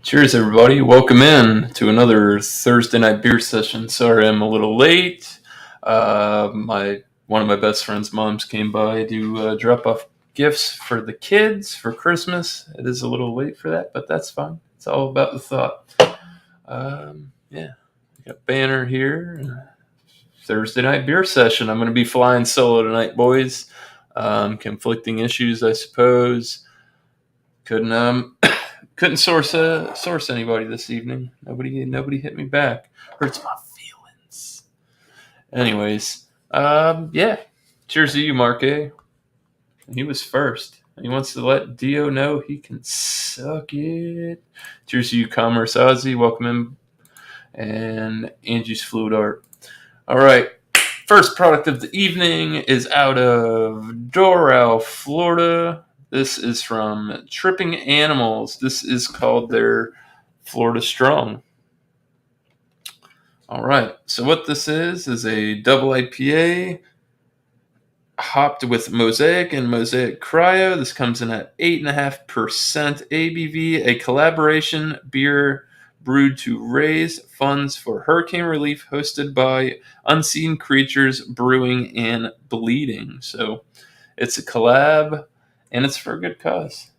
Cheers, everybody. Welcome in to another Thursday night beer session. Sorry I'm a little late. My One of my best friend's moms came by to drop off gifts for the kids for Christmas. It is a little late for that, but that's fine. It's all about the thought. Yeah, we got banner here. Thursday night beer session. I'm going to be flying solo tonight, boys. Conflicting issues, I suppose. Couldn't couldn't source anybody this evening. Nobody hit me back. Hurts my feelings. Anyways, yeah. Cheers to you, Mark A. He was first. He wants to let Dio know he can suck it. Cheers to you, Commerce Ozzy. Welcome in. And Angie's Fluid Art. All right. First product of the evening is out of Doral, Florida. This is from Tripping Animals. This is called their Florida Strong. All right. So what this is a double IPA hopped with Mosaic and Mosaic Cryo. This comes in at 8.5% ABV, a collaboration beer brewed to raise funds for hurricane relief, hosted by Unseen Creatures Brewing and Bleeding. So it's a collab, and it's for a good cause.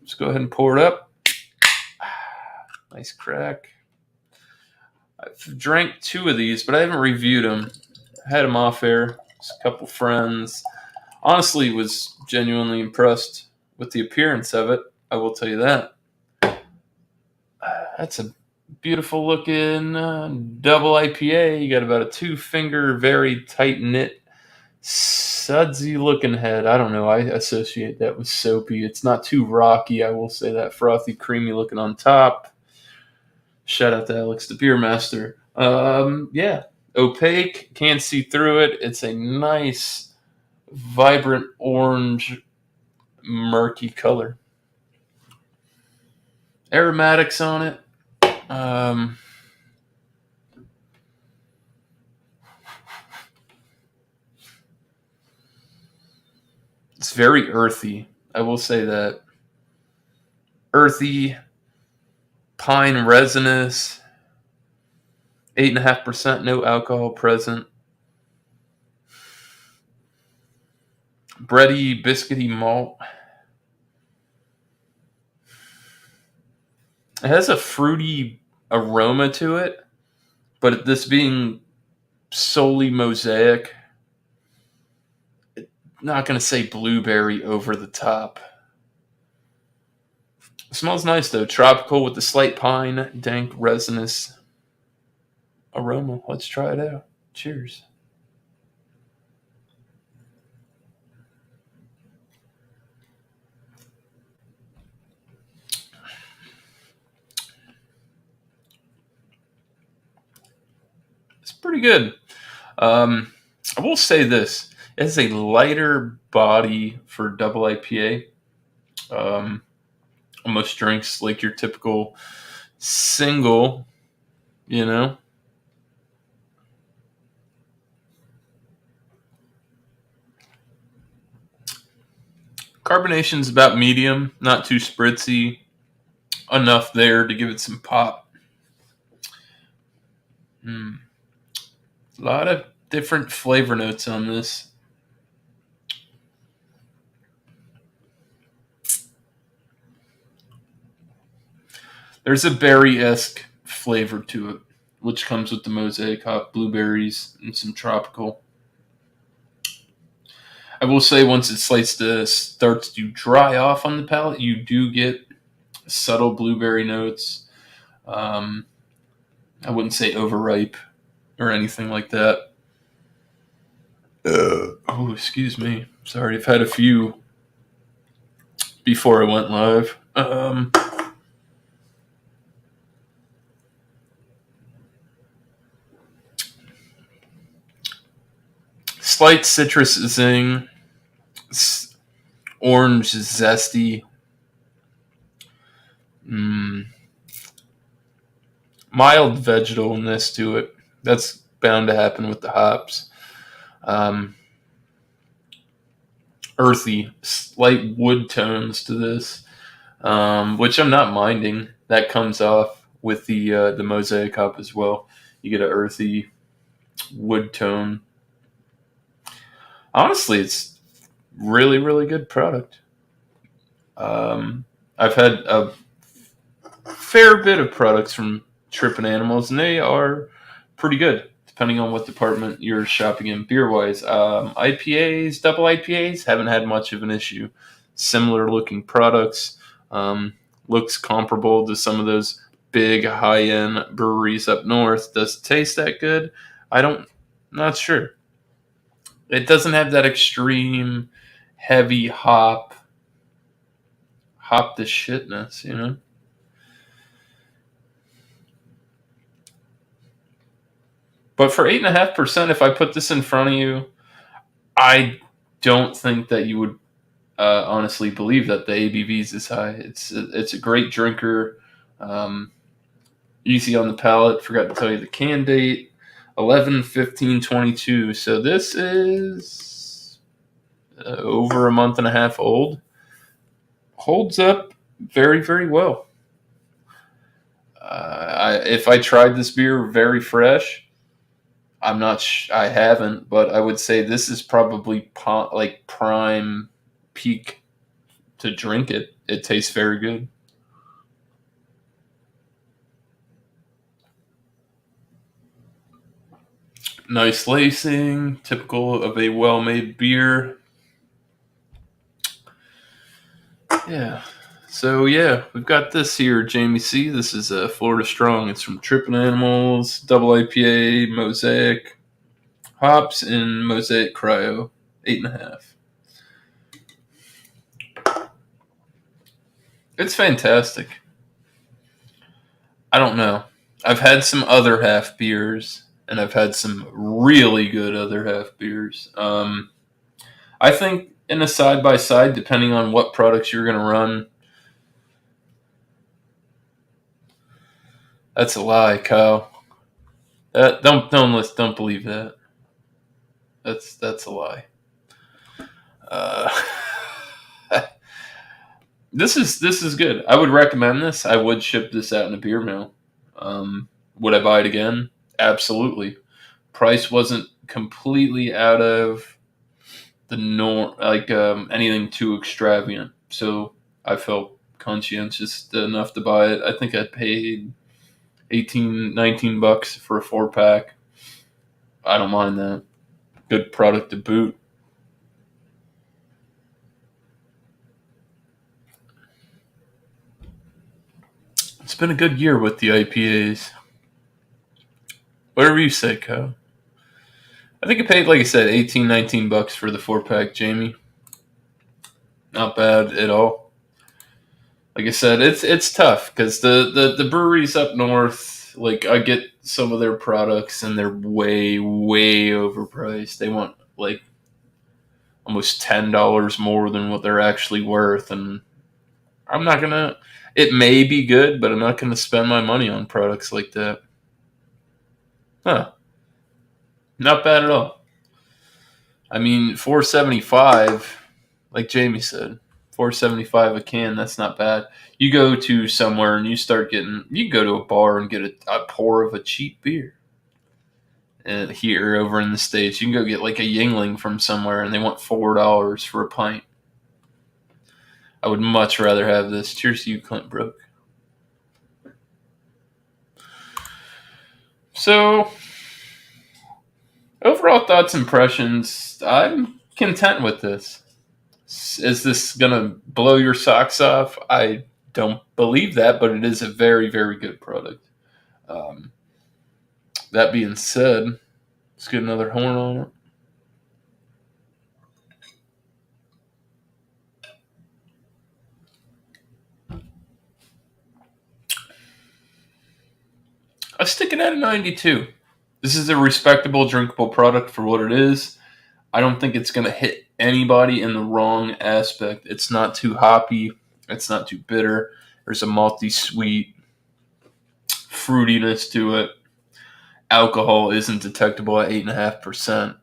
Let's go ahead and pour it up. Nice crack. I've drank two of these, but I haven't reviewed them. I had them off air. Just a couple friends. Honestly, was genuinely impressed with the appearance of it. I will tell you that. That's a beautiful looking double IPA. You got about a 2-finger, very tight knit, sudsy looking head. I don't know. I associate that with soapy. It's not too rocky. I will say that. Frothy, creamy looking on top. Shout out to Alex, the beer master. Yeah. Opaque. Can't see through it. It's a nice, vibrant orange, murky color. Aromatics on it. It's very earthy. I will say that. Earthy, pine resinous, 8.5%, no alcohol present. Bready, biscuity malt. It has a fruity aroma to it, but this being solely Mosaic, not going to say blueberry over the top. It smells nice though, tropical with the slight pine, dank, resinous aroma. Let's try it out. Cheers. It's pretty good. I will say this: it has a lighter body for double IPA. Almost drinks like your typical single, you know. Carbonation's about medium, not too spritzy, enough there to give it some pop. A lot of different flavor notes on this. There's a berry-esque flavor to it, which comes with the mosaic hop, blueberries, and some tropical. I will say once it starts to dry off on the palate, you do get subtle blueberry notes. I wouldn't say overripe or anything like that. Oh, excuse me. Sorry, I've had a few before I went live. Slight citrus zing, orange zesty, mild vegetalness to it. That's bound to happen with the hops. Earthy, slight wood tones to this. which I'm not minding. That comes off with the mosaic hop as well. You get an earthy wood tone. Honestly, it's really really good product. Um, I've had a fair bit of products from Trippin' Animals, and they are pretty good, depending on what department you're shopping in beer wise. IPAs, double IPAs, haven't had much of an issue. Similar looking products, um, looks comparable to some of those big high end breweries up north. Does it taste that good? I don't, not sure. It doesn't have that extreme heavy hop the shitness, you know? But for 8.5%, if I put this in front of you, I don't think that you would honestly believe that the ABV is this high. It's a great drinker, um, easy on the palate. Forgot to tell you the can date, 11/15/22. So this is over a month and a half old. Holds up very very well. If I tried this beer very fresh, I'm not. I haven't, but I would say this is probably like prime peak to drink it. It tastes very good. Nice lacing, typical of a well-made beer. Yeah. So yeah, we've got this here, Jamie C. This is Florida Strong. It's from Trippin' Animals, double IPA, Mosaic, hops, and Mosaic Cryo, 8.5. It's fantastic. I don't know. I've had some other half beers, and I've had some really good other half beers. I think in a side by side, depending on what products you're going to run, that's a lie, Kyle. Don't believe that. That's a lie. Uh, this is good. I would recommend this. I would ship this out in a beer mill. Would I buy it again? Absolutely. Price wasn't completely out of the norm, like anything too extravagant. So I felt conscientious enough to buy it. I think I paid 18, 19 bucks for a 4 pack. I don't mind that. Good product to boot. It's been a good year with the IPAs. Whatever you say, Kyle. I think I paid, like I said, 18, 19 bucks for the 4 pack, Jamie. Not bad at all. Like I said, it's tough because the breweries up north, like I get some of their products and they're way way overpriced. They want like almost $10 more than what they're actually worth, and I'm not gonna. It may be good, but I'm not gonna spend my money on products like that. Huh? Not bad at all. I mean, 475, like Jamie said, 475 a can. That's not bad. You go to somewhere and you start getting. You go to a bar and get a pour of a cheap beer. And here over in the states, you can go get like a Yingling from somewhere, and they want $4 for a pint. I would much rather have this. Cheers to you, Clint Brook. So, overall thoughts, impressions. I'm content with this. Is this gonna blow your socks off? I don't believe that, but it is a very, very good product. Um, that being said, let's get another horn on it. I stick it at a 92. This is a respectable, drinkable product for what it is. I don't think it's going to hit anybody in the wrong aspect. It's not too hoppy. It's not too bitter. There's a malty, sweet fruitiness to it. Alcohol isn't detectable at 8.5%.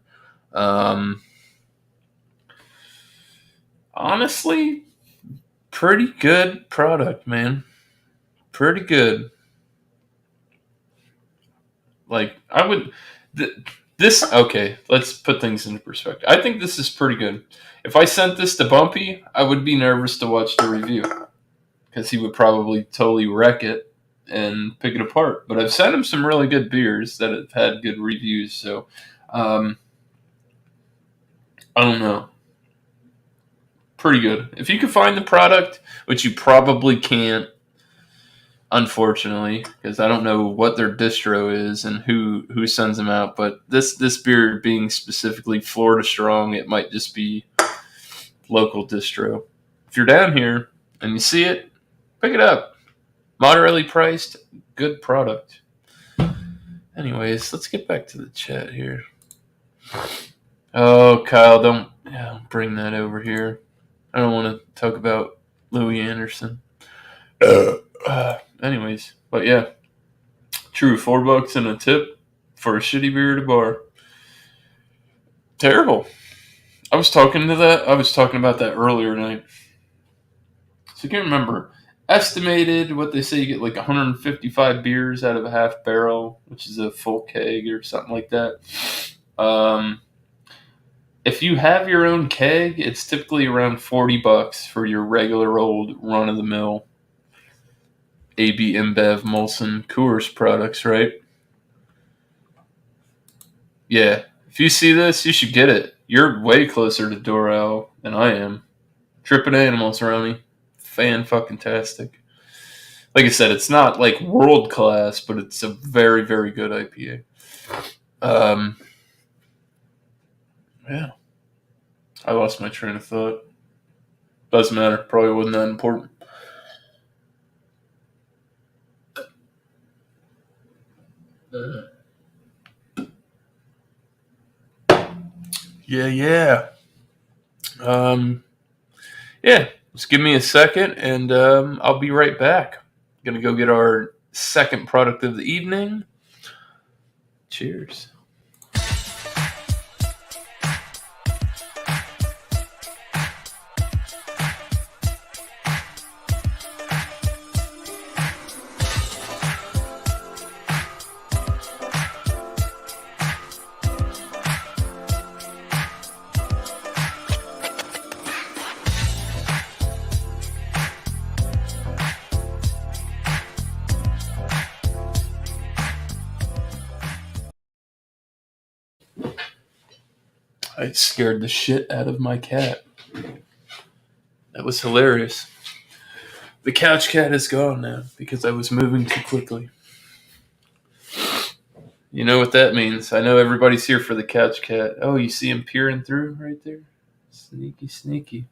Um, honestly, Pretty good product, man. Pretty good. Like I would. This okay. Let's put things into perspective. I think this is pretty good. If I sent this to Bumpy, I would be nervous to watch the review because he would probably totally wreck it and pick it apart. But I've sent him some really good beers that have had good reviews. So um, I don't know. Pretty good. If you can find the product, which you probably can't, unfortunately, because I don't know what their distro is and who sends them out. But this beer being specifically Florida Strong, it might just be local distro. If you're down here and you see it, pick it up. Moderately priced, good product. Anyways, let's get back to the chat here. Oh, Kyle, don't bring that over here. I don't want to talk about Louis Anderson. Anyways, but yeah, true. $4 and a tip for a shitty beer at a bar. Terrible. I was talking about that earlier tonight. So I can't remember. Estimated what they say you get like 155 beers out of a half barrel, which is a full keg or something like that. If you have your own keg, it's typically around $40 for your regular old run of the mill AB InBev Molson Coors products, right? Yeah. If you see this, you should get it. You're way closer to Doral than I am. Trippin' Animals, Ronnie. Fan-fucking-tastic. Like I said, it's not like world class, but it's a very, very good IPA. Yeah. I lost my train of thought. Doesn't matter. Probably wasn't that important. Yeah. Yeah. Just give me a second, and I'll be right back. Gonna go get our second product of the evening. Cheers. I scared the shit out of my cat. That was hilarious. The couch cat is gone now because I was moving too quickly. You know what that means. I know everybody's here for the couch cat. Oh, you see him peering through right there? Sneaky, sneaky.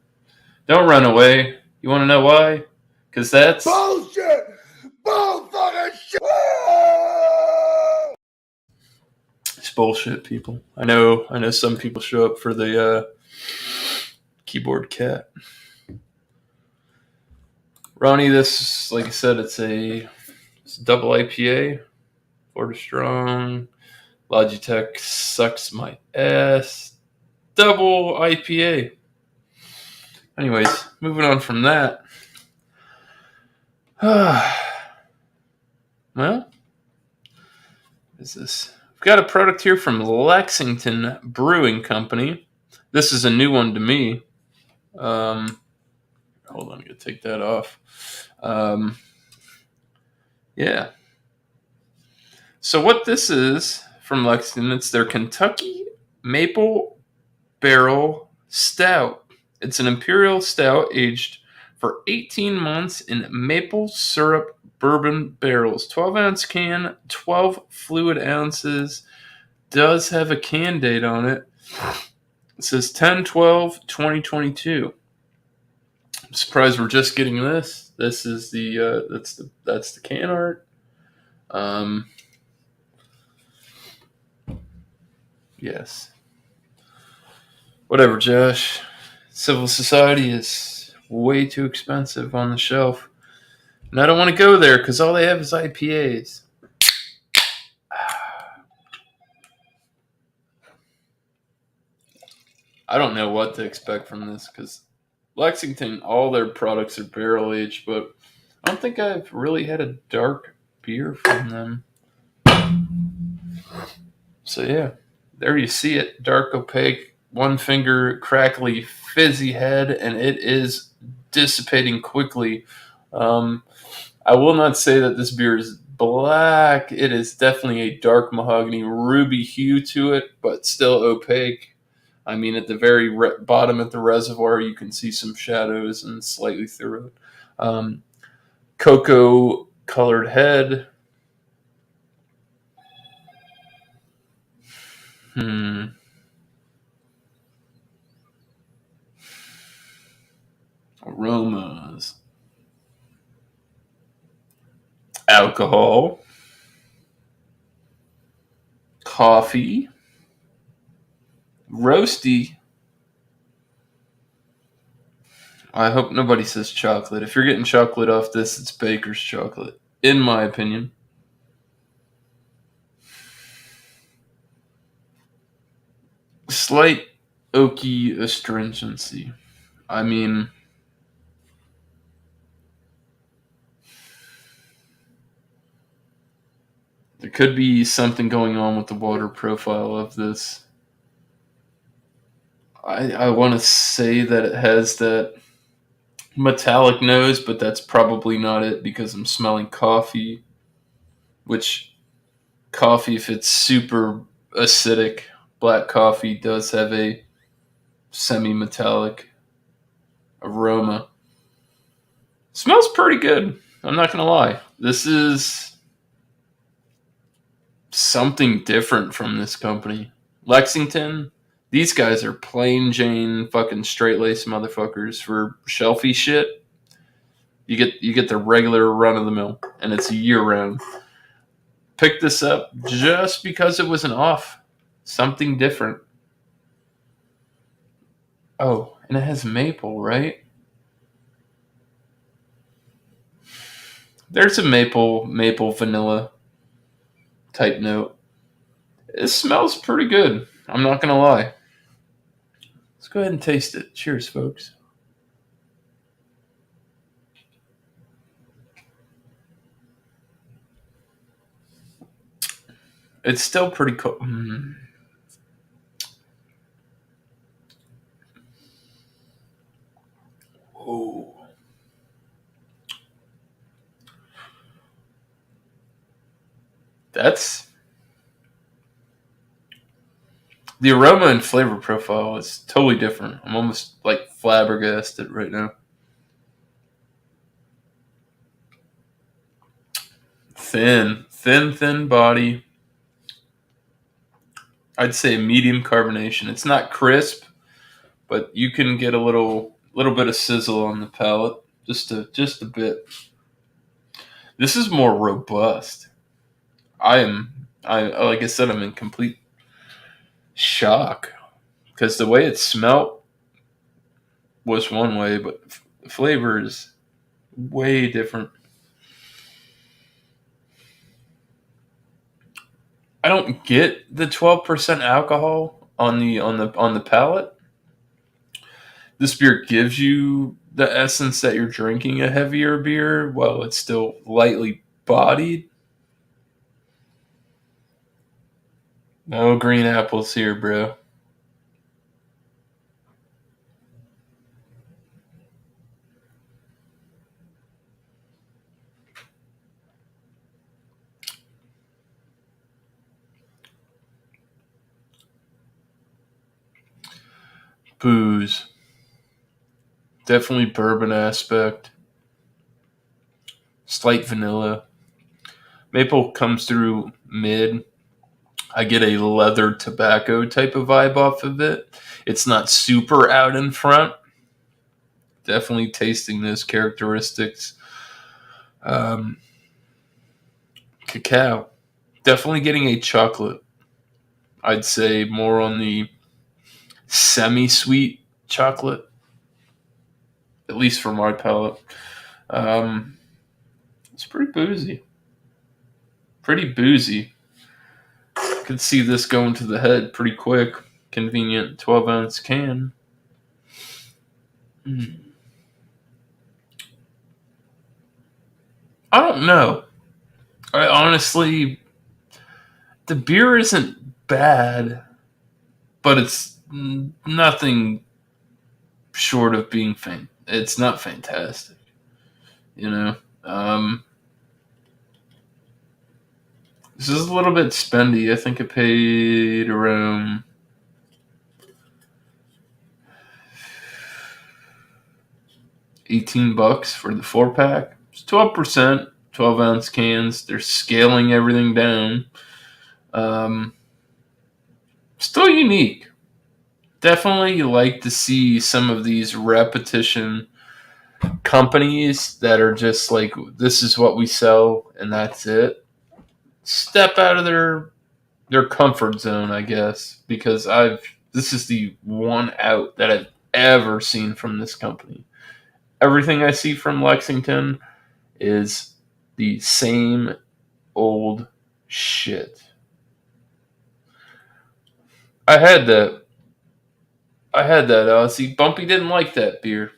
Don't run away. You want to know why? Because that's bullshit! Bull fucking shit! It's bullshit, people. I know some people show up for the keyboard cat. Ronnie, this, like I said, it's a double IPA. Florida Strong. Logitech sucks my ass. Double IPA. Anyways, moving on from that. Well, is this? We've got a product here from Lexington Brewing Company. This is a new one to me. Hold on, I'm gonna take that off. Yeah. So what this is from Lexington, it's their Kentucky Maple Barrel Stout. It's an imperial stout aged for 18 months in maple syrup bourbon barrels. 12-ounce can, 12 fluid ounces. Does have a can date on it. It says 10/12/2022. I'm surprised we're just getting this. This is the that's the can art. Yes. Whatever, Josh. Civil Society is way too expensive on the shelf. And I don't want to go there because all they have is IPAs. I don't know what to expect from this because, Lexington, all their products are barrel aged, but I don't think I've really had a dark beer from them. So yeah, there you see it. Dark opaque, one finger, crackly, fizzy head, and it is dissipating quickly. Um, I will not say that this beer is black. It is definitely a dark mahogany ruby hue to it, but still opaque. I mean, at the very bottom at the reservoir, you can see some shadows and slightly through it. Cocoa colored head. Aromas. Alcohol. Coffee. Roasty. I hope nobody says chocolate. If you're getting chocolate off this, it's Baker's chocolate, in my opinion. Slight oaky astringency. I mean, there could be something going on with the water profile of this. I want to say that it has that metallic nose, but that's probably not it because I'm smelling coffee, which coffee, if it's super acidic, black coffee does have a semi-metallic aroma. Smells pretty good. I'm not gonna lie. This is something different from this company. Lexington, these guys are plain Jane fucking straight laced motherfuckers. For shelfie shit, you get the regular run of the mill, and it's year round. Picked this up just because it was an off, something different. Oh, and it has maple, right? There's a maple vanilla type note. It smells pretty good. I'm not gonna lie. Let's go ahead and taste it. Cheers, folks. It's still pretty cool. Oh, that's the aroma and flavor profile is totally different. I'm almost like flabbergasted right now. Thin body. I'd say medium carbonation. It's not crisp, but you can get a little bit of sizzle on the palate, just a bit. This is more robust. I like I said, I'm in complete shock because the way it smelt was one way, but the flavor is way different. I don't get the 12% alcohol on the palate. This beer gives you the essence that you're drinking a heavier beer while it's still lightly bodied. No green apples here, bro. Booze. Definitely bourbon aspect. Slight vanilla. Maple comes through mid. I get a leather tobacco type of vibe off of it. It's not super out in front. Definitely tasting those characteristics. Um, Cacao. Definitely getting a chocolate. I'd say more on the semi-sweet chocolate, at least for my palate. Um, it's pretty boozy. Pretty boozy. Could see this going to the head pretty quick. Convenient 12-ounce can. I don't know. I honestly, the beer isn't bad, but it's nothing short of being it's not fantastic, you know. Um, this is a little bit spendy. I think I paid around $18 for the 4 pack. It's 12%, 12-ounce cans. They're scaling everything down. Um, Still unique. Definitely like to see some of these repetition companies that are just like, this is what we sell and that's it. Step out of their comfort zone, I guess, because this is the one out that I've ever seen from this company. Everything I see from Lexington is the same old shit. I had that. I had that. See, Bumpy didn't like that beer.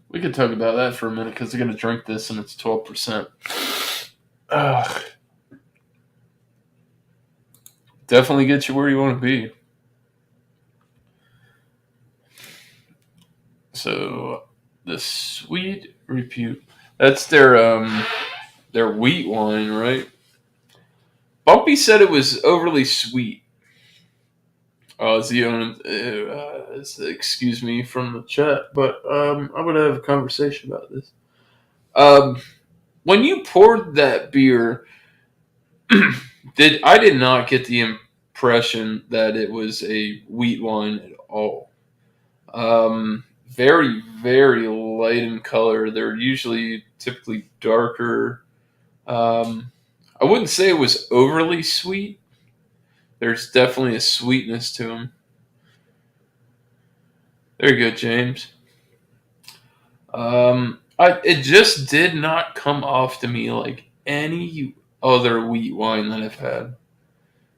We could talk about that for a minute because they're gonna drink this and it's 12%. Ugh. Definitely get you where you want to be. So the Sweet Repute. That's their wheat wine, right? Bumpy said it was overly sweet. Excuse me from the chat, but I'm gonna have a conversation about this. Um, when you poured that beer, I did not get the impression that it was a wheat wine at all. Very, very light in color. They're usually typically darker. Um, I wouldn't say it was overly sweet. There's definitely a sweetness to them. There you go, James. It just did not come off to me like any other wheat wine that I've had,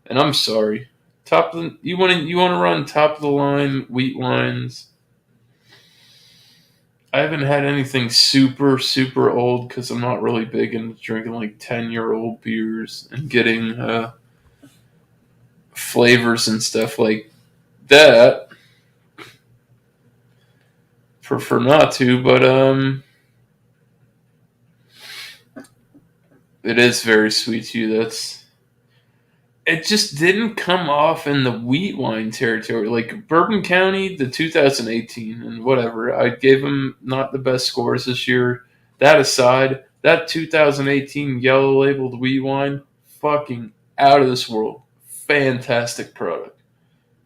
and I'm sorry. You want to run top of the line wheat wines. I haven't had anything super super old because I'm not really big into drinking like 10-year-old beers and getting flavors and stuff like that. Prefer not to, but it is very sweet to you. It just didn't come off in the wheat wine territory. Like Bourbon County, the 2018 and whatever, I gave them not the best scores this year. That aside, that 2018 yellow labeled wheat wine, fucking out of this world. Fantastic product.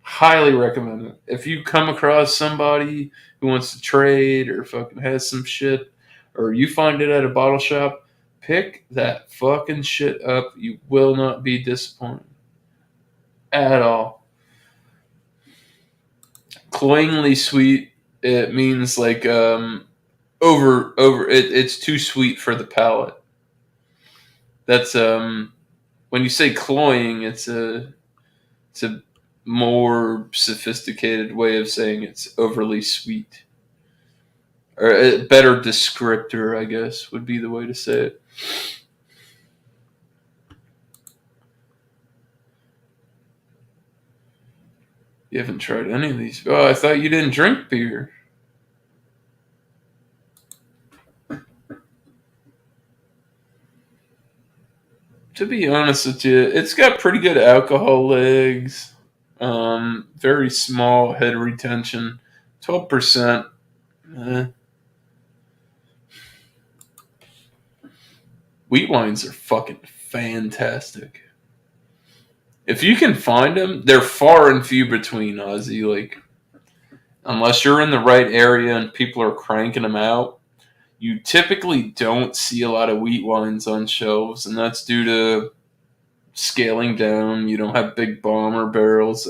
Highly recommend it. If you come across somebody who wants to trade or fucking has some shit, or you find it at a bottle shop, pick that fucking shit up. You will not be disappointed at all. Cloyingly sweet. It means like over. It's too sweet for the palate. That's when you say cloying, it's a more sophisticated way of saying it's overly sweet. Or a better descriptor, I guess, would be the way to say it. You haven't tried any of these. Oh, I thought you didn't drink beer. To be honest with you, it's got pretty good alcohol legs. Very small head retention. 12%. Eh. Wheat wines are fucking fantastic. If you can find them, they're far and few between, Ozzy. Like, unless you're in the right area and people are cranking them out, you typically don't see a lot of wheat wines on shelves, and that's due to scaling down. You don't have big bomber bottles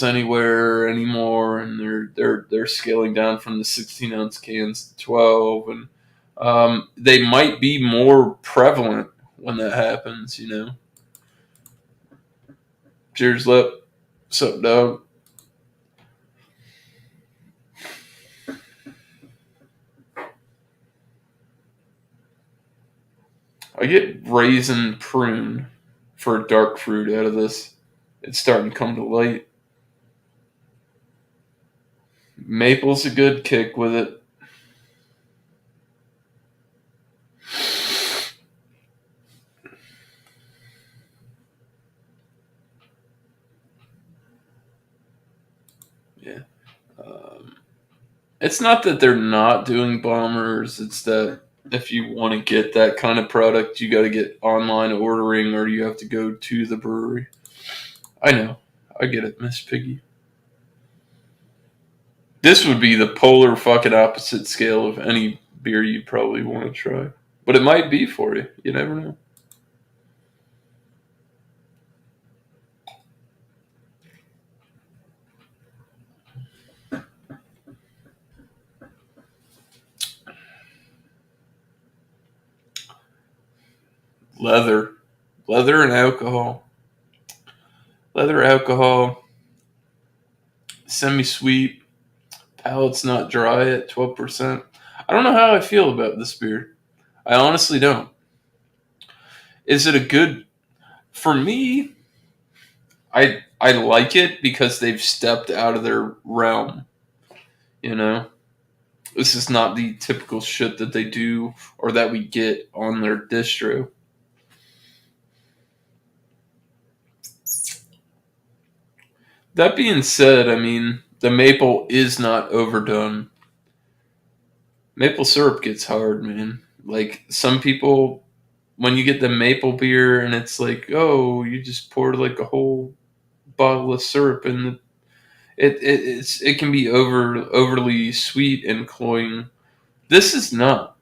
anywhere anymore, and they're scaling down from the 16-ounce cans to 12, and they might be more prevalent when that happens. Cheers, lip. What's up, dog? I get raisin prune for a dark fruit out of this. It's starting to come to light. Maple's a good kick with it. Yeah. It's not that they're not doing bombers. It's that if you want to get that kind of product, you got to get online ordering or you have to go to the brewery. I know. I get it, Miss Piggy. This would be the polar fucking opposite scale of any beer you'd probably want to try. But it might be for you. You never know. Leather. Leather and alcohol. Leather alcohol. Semi-sweet. Palate's not dry at 12%. I don't know how I feel about this beer. I honestly don't. Is it a good... For me, I like it because they've stepped out of their realm. You know? This is not the typical shit that they do or that we get on their distro. That being said, I mean, the maple is not overdone. Maple syrup gets hard, man. Like, some people, when you get the maple beer and it's like, oh, you just poured like a whole bottle of syrup in the. It can be overly sweet and cloying. This is not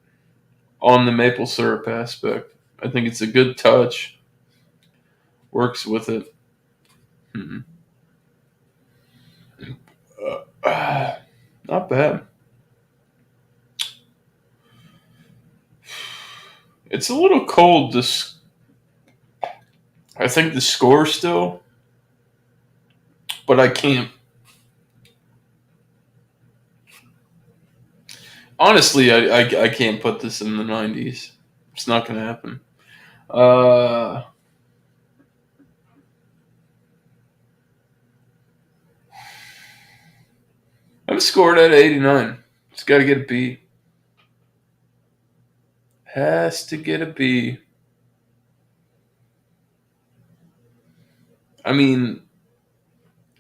on the maple syrup aspect. I think it's a good touch. Works with it. Mm-mm. Not bad. It's a little cold. I think the score still, but I can't. Honestly, I can't put this in the 90s. It's not going to happen. Uh, I'm scored at 89. It's got to get a B. Has to get a B. I mean,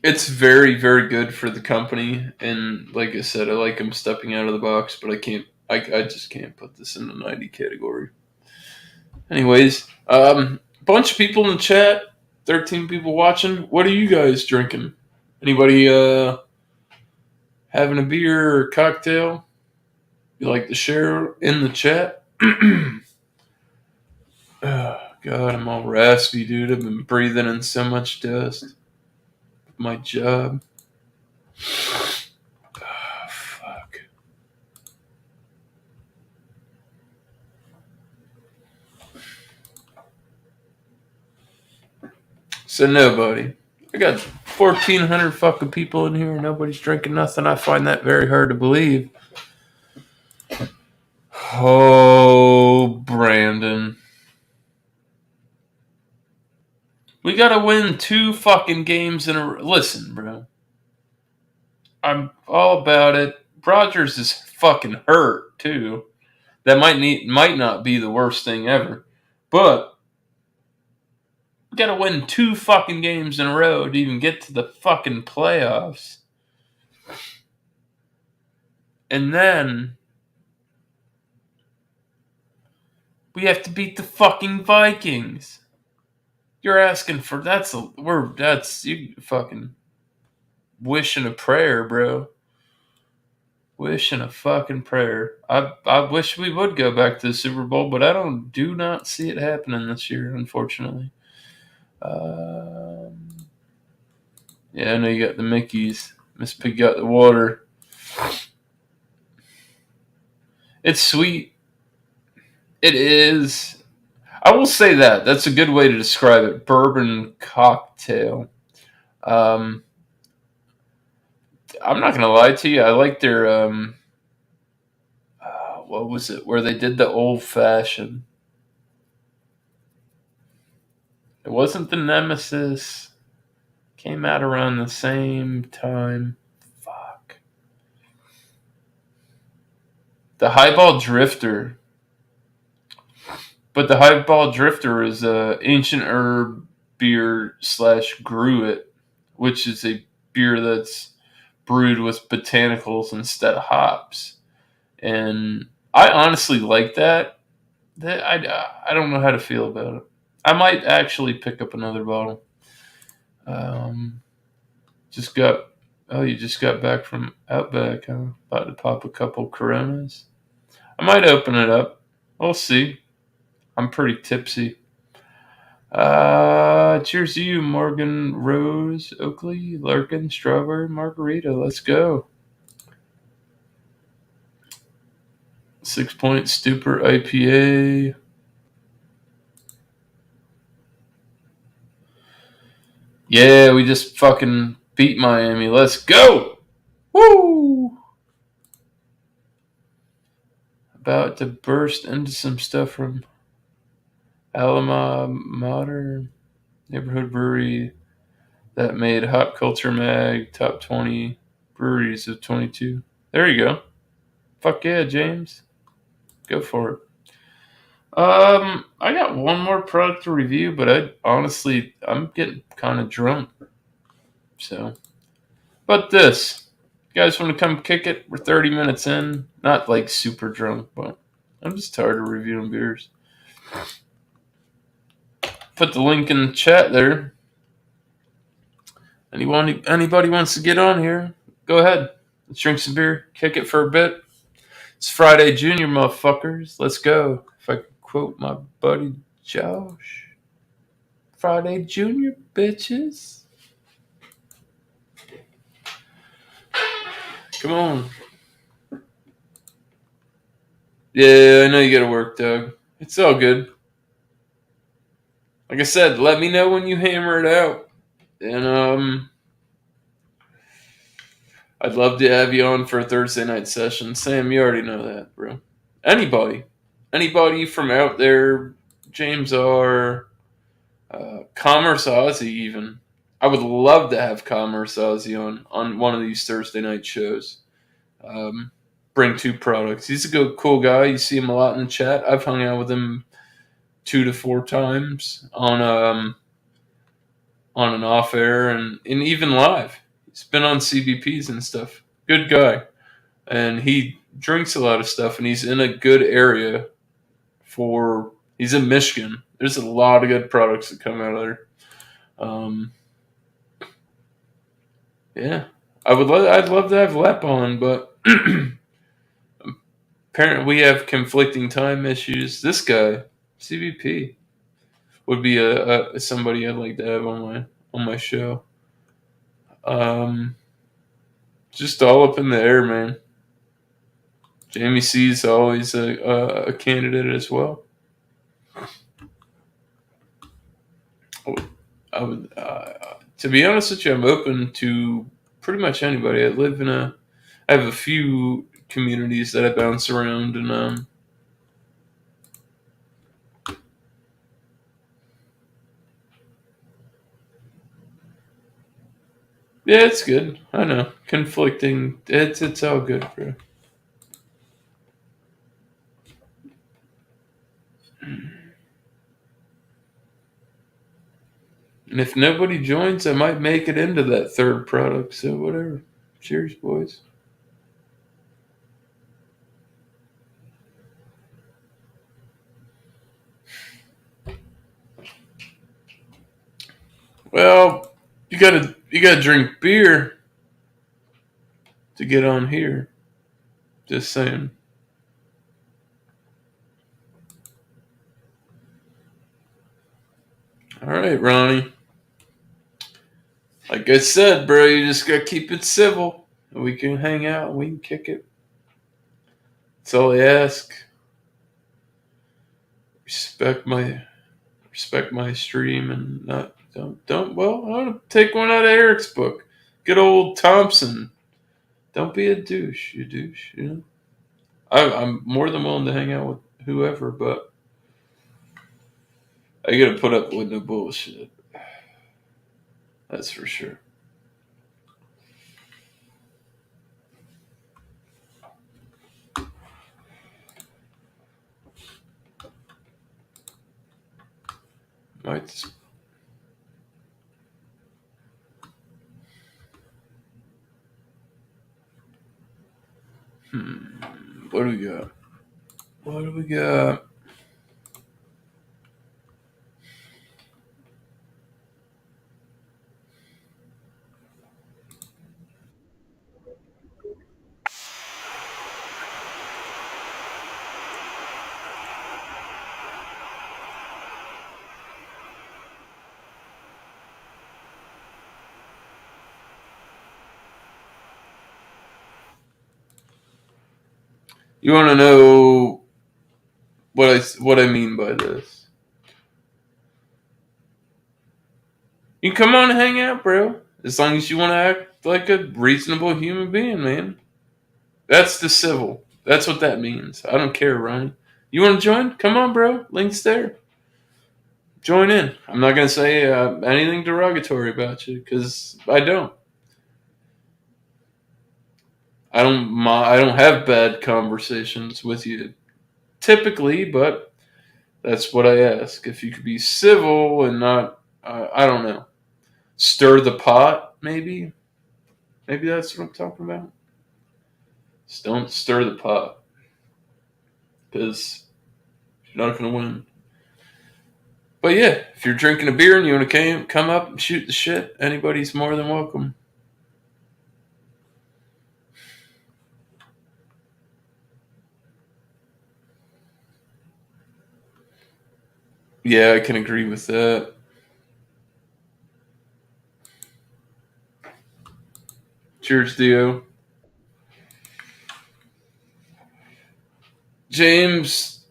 it's very, very good for the company, and like I said, I like them stepping out of the box, but I can't. I just can't put this in the 90 category. Anyways, bunch of people in the chat. 13 people watching. What are you guys drinking? Anybody having a beer or cocktail you like to share in the chat? Oh, God, I'm all raspy, dude. I've been breathing in so much dust. My job. Oh, fuck. So nobody. I got 1,400 fucking people in here and nobody's drinking nothing. I find that very hard to believe. Oh, Brandon. We gotta win 2 fucking games in a row. Listen, bro. I'm all about it. Rodgers is fucking hurt, too. That might not be the worst thing ever. But we gotta win 2 fucking games in a row to even get to the fucking playoffs. And then we have to beat the fucking Vikings. You're asking for that's you fucking wishing a prayer, bro. Wishing a fucking prayer. I wish we would go back to the Super Bowl, but I do not see it happening this year, unfortunately. Yeah, I know you got the Mickeys. Miss Pig got the water. It's sweet. It is. I will say that. That's a good way to describe it. Bourbon cocktail. I'm not gonna lie to you. I like their what was it? Where they did the old fashioned. It wasn't the Nemesis. Came out around the same time. Fuck. The Highball Drifter. But the Highball Drifter is a ancient herb beer / gruit, which is a beer that's brewed with botanicals instead of hops. And I honestly like that. I don't know how to feel about it. I might actually pick up another bottle. Just got you just got back from Outback, huh? About to pop a couple Coronas. I might open it up. We'll see. I'm pretty tipsy. Cheers to you, Morgan Rose, Oakley, Larkin, Strawberry, Margarita. Let's go. 6 Point Stupor IPA. Yeah, we just fucking beat Miami. Let's go! Woo! About to burst into some stuff from Alma Mater neighborhood brewery that made Hop Culture Mag top 20 breweries of 22. There you go. Fuck yeah, James. Go for it. I got one more product to review, but I'm getting kind of drunk. So, but this, you guys want to come kick it? We're 30 minutes in. Not like super drunk, but I'm just tired of reviewing beers. Put the link in the chat there. Anybody wants to get on here, go ahead. Let's drink some beer, kick it for a bit. It's Friday Junior, motherfuckers. Let's go. If I could quote my buddy Josh. Friday Junior, bitches. Come on. Yeah, I know you gotta work, Doug. It's all good. Like I said, let me know when you hammer it out. And I'd love to have you on for a Thursday night session. Sam, you already know that, bro. Anybody from out there, James R., Commerce Ozzy even. I would love to have Commerce Ozzy on one of these Thursday night shows. Bring two products. He's a good, cool guy. You see him a lot in the chat. I've hung out with him 2 to 4 times on an off air and even live. He's been on CBPs and stuff. Good guy. And he drinks a lot of stuff, and he's in a good area he's in Michigan. There's a lot of good products that come out of there. Yeah. I'd love to have Lep on, but apparently we have conflicting time issues. This guy, CBP, would be a somebody I'd like to have on my show. Just all up in the air, man. Jamie C is always a candidate as well. I would, to be honest with you, I'm open to pretty much anybody. I have a few communities that I bounce around, and yeah, it's good. I know, conflicting. It's all good, bro. And if nobody joins, I might make it into that third product. So whatever. Cheers, boys. Well, you gotta drink beer to get on here. Just saying. All right, Ronnie. Like I said, bro, you just gotta keep it civil. We can hang out. We can kick it. That's all I ask. Respect my stream and don't. Well, I want to take one out of Eric's book. Good old Thompson. Don't be a douche, you douche. You know. I'm more than willing to hang out with whoever, but I gotta put up with no bullshit. That's for sure. Might just... What do we got? What do we got? You want to know what I mean by this? You come on and hang out, bro. As long as you want to act like a reasonable human being, man. That's the civil. That's what that means. I don't care, Ronnie. You want to join? Come on, bro. Link's there. Join in. I'm not gonna say anything derogatory about you because I don't. I don't have bad conversations with you typically, but that's what I ask. If you could be civil and not, I don't know, stir the pot, maybe. Maybe that's what I'm talking about. Just don't stir the pot because you're not gonna win. But yeah, if you're drinking a beer and you want to come up and shoot the shit, anybody's more than welcome. Yeah, I can agree with that. Cheers, Theo. James,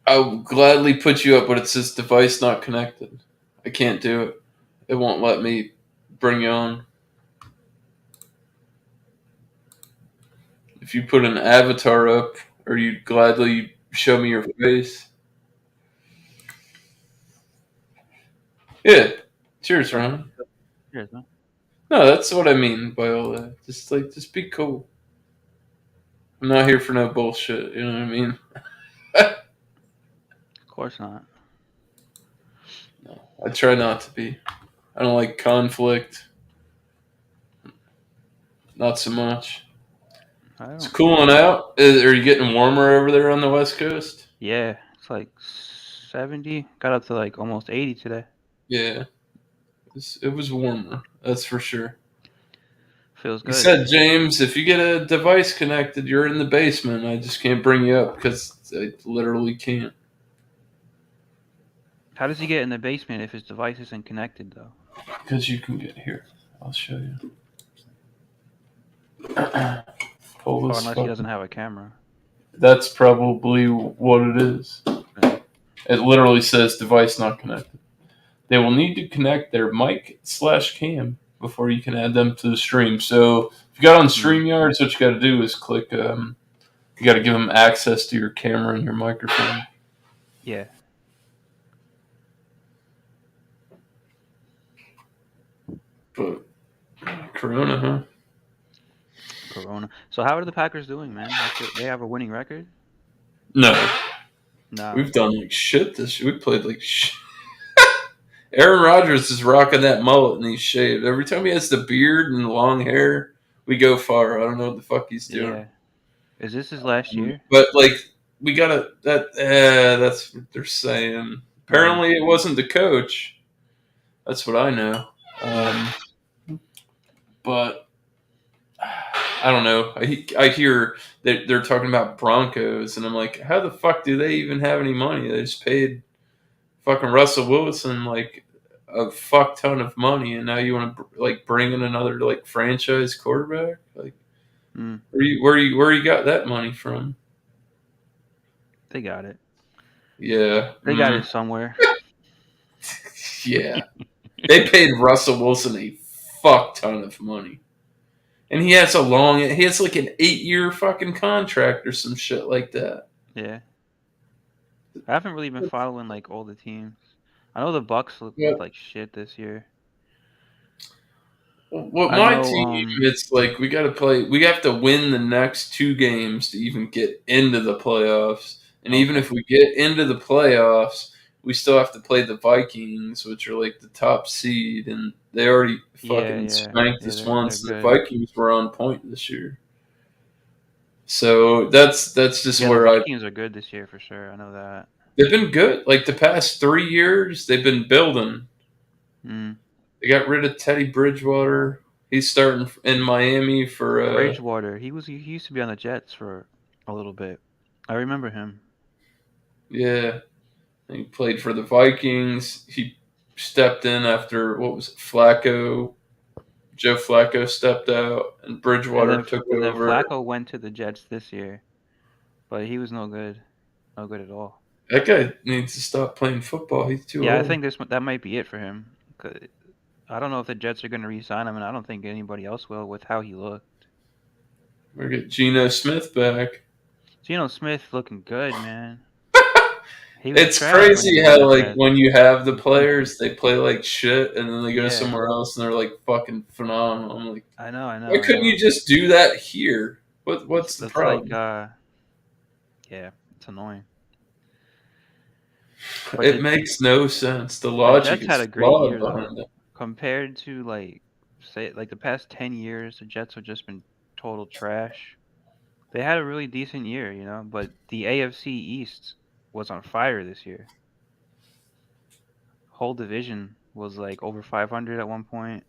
I'll gladly put you up, but it says device not connected. I can't do it. It won't let me bring you on. If you put an avatar up, or you gladly show me your face. Yeah. Cheers, Ron. Cheers, man. No, that's what I mean by all that. Just be cool. I'm not here for no bullshit. You know what I mean? Of course not. No, I try not to be. I don't like conflict. Not so much. It's cooling out. Are you getting warmer over there on the West Coast? Yeah, it's like 70. Got up to like almost 80 today. Yeah. It was warmer. That's for sure. Feels You good. said, James, if you get a device connected, you're in the basement. I just can't bring you up because I literally can't. How does he get in the basement if his device isn't connected, though? Because you can get here. I'll show you. Pull this Unless he doesn't have a camera. That's probably what it is. Yeah. It literally says device not connected. They will need to connect their mic/cam before you can add them to the stream. So if you got on StreamYard, what you got to do is click. You got to give them access to your camera and your microphone. Yeah. But Corona, huh? Corona. So how are the Packers doing, man? They have a winning record? No. No. We've done like shit this year. We played like shit. Aaron Rodgers is rocking that mullet and he's shaved. Every time he has the beard and the long hair, we go far. I don't know what the fuck he's doing. Yeah. Is this his last year? But like we gotta that's what they're saying. Apparently it wasn't the coach. That's what I know. But I don't know. I hear that they're talking about Broncos, and I'm like, how the fuck do they even have any money? They just paid fucking Russell Wilson like a fuck ton of money, and now you want to like bring in another like franchise quarterback? Like, where you got that money from? They got it. Yeah, they got it somewhere. Yeah, they paid Russell Wilson a fuck ton of money. And he has like an 8-year fucking contract or some shit like that. Yeah. I haven't really been following like all the teams. I know the Bucks look Yeah. like shit this year. Well, I my know. team, it's like we got to play. We have to win the next 2 games to even get into the playoffs. And even Okay. if we get into the playoffs, we still have to play the Vikings, which are like the top seed, and they already Yeah, fucking yeah, spanked yeah. us They're once. And the good. Vikings were on point this year, so that's just Yeah, the where I. Vikings are good this year for sure. I know that. They've been good. Like the past 3 years, they've been building. Mm. They got rid of Teddy Bridgewater. He's starting in Miami for Bridgewater. He used to be on the Jets for a little bit. I remember him. yeah. He played for the Vikings. He stepped in after what was it, Flacco. Joe Flacco stepped out, and Bridgewater took And then over. Flacco went to the Jets this year, but he was no good. No good at all. That guy needs to stop playing football. He's too Yeah, I old. think that might be it for him. 'Cause I don't know if the Jets are going to re-sign him, and I don't think anybody else will with how he looked. We get Geno Smith back. Geno Smith looking good, man. He was It's trash when he crazy was on how the like Jets. when you have the players, they play like shit, and then they go Yeah, somewhere else and they're like fucking phenomenal. I'm like, I know, I know, why I couldn't know. you just do that here? What's the It's like, problem? yeah, it's annoying. But It makes no sense. The the logic Jets had is a great flawed year though. behind it. Compared to like the past 10 years, the Jets have just been total trash. They had a really decent year, you know, but the AFC East was on fire this year. Whole division was like over 500 at one point.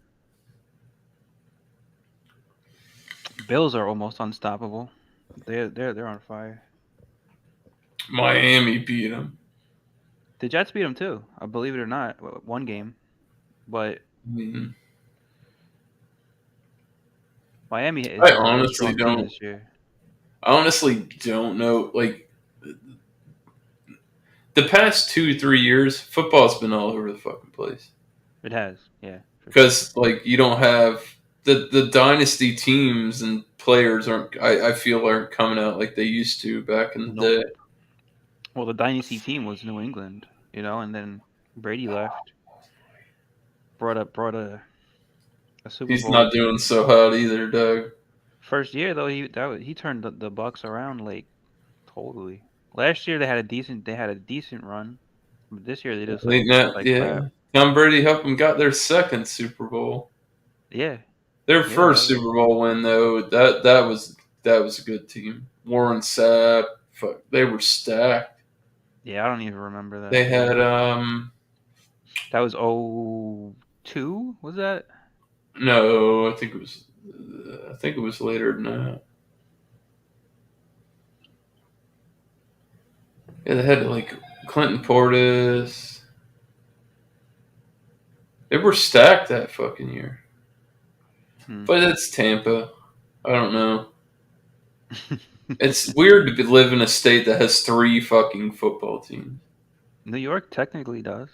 Bills are almost unstoppable. They're on fire. Miami beat them. The Jets beat them too. I believe it or not, one game, but Mm. Miami is I a really honestly strong team don't. this year. I honestly don't know. Like the past 2 3 years, football's been all over the fucking place. It has, yeah, for sure. Because like you don't have the dynasty teams and players aren't. I feel aren't coming out like they used to back in the Nope. day. Well, the dynasty team was New England, you know, and then Brady left, brought a Super He's Bowl. not doing so hot either, Doug. First year though, he turned the Bucks around like totally. Last year they had a decent run, but this year they just I think that like crap. yeah. Tom Brady helped them got their second Super Bowl. Yeah, Their yeah, that first was Super Bowl win though, that was a good team. Warren Sapp, fuck, they were stacked. yeah. I don't even remember They that had year. That was 02, was that? no, I think it was later than that. Yeah, they had like Clinton Portis. They were stacked that fucking year. Hmm. But it's Tampa. I don't know. It's weird to live in a state that has 3 fucking football teams. New York technically does,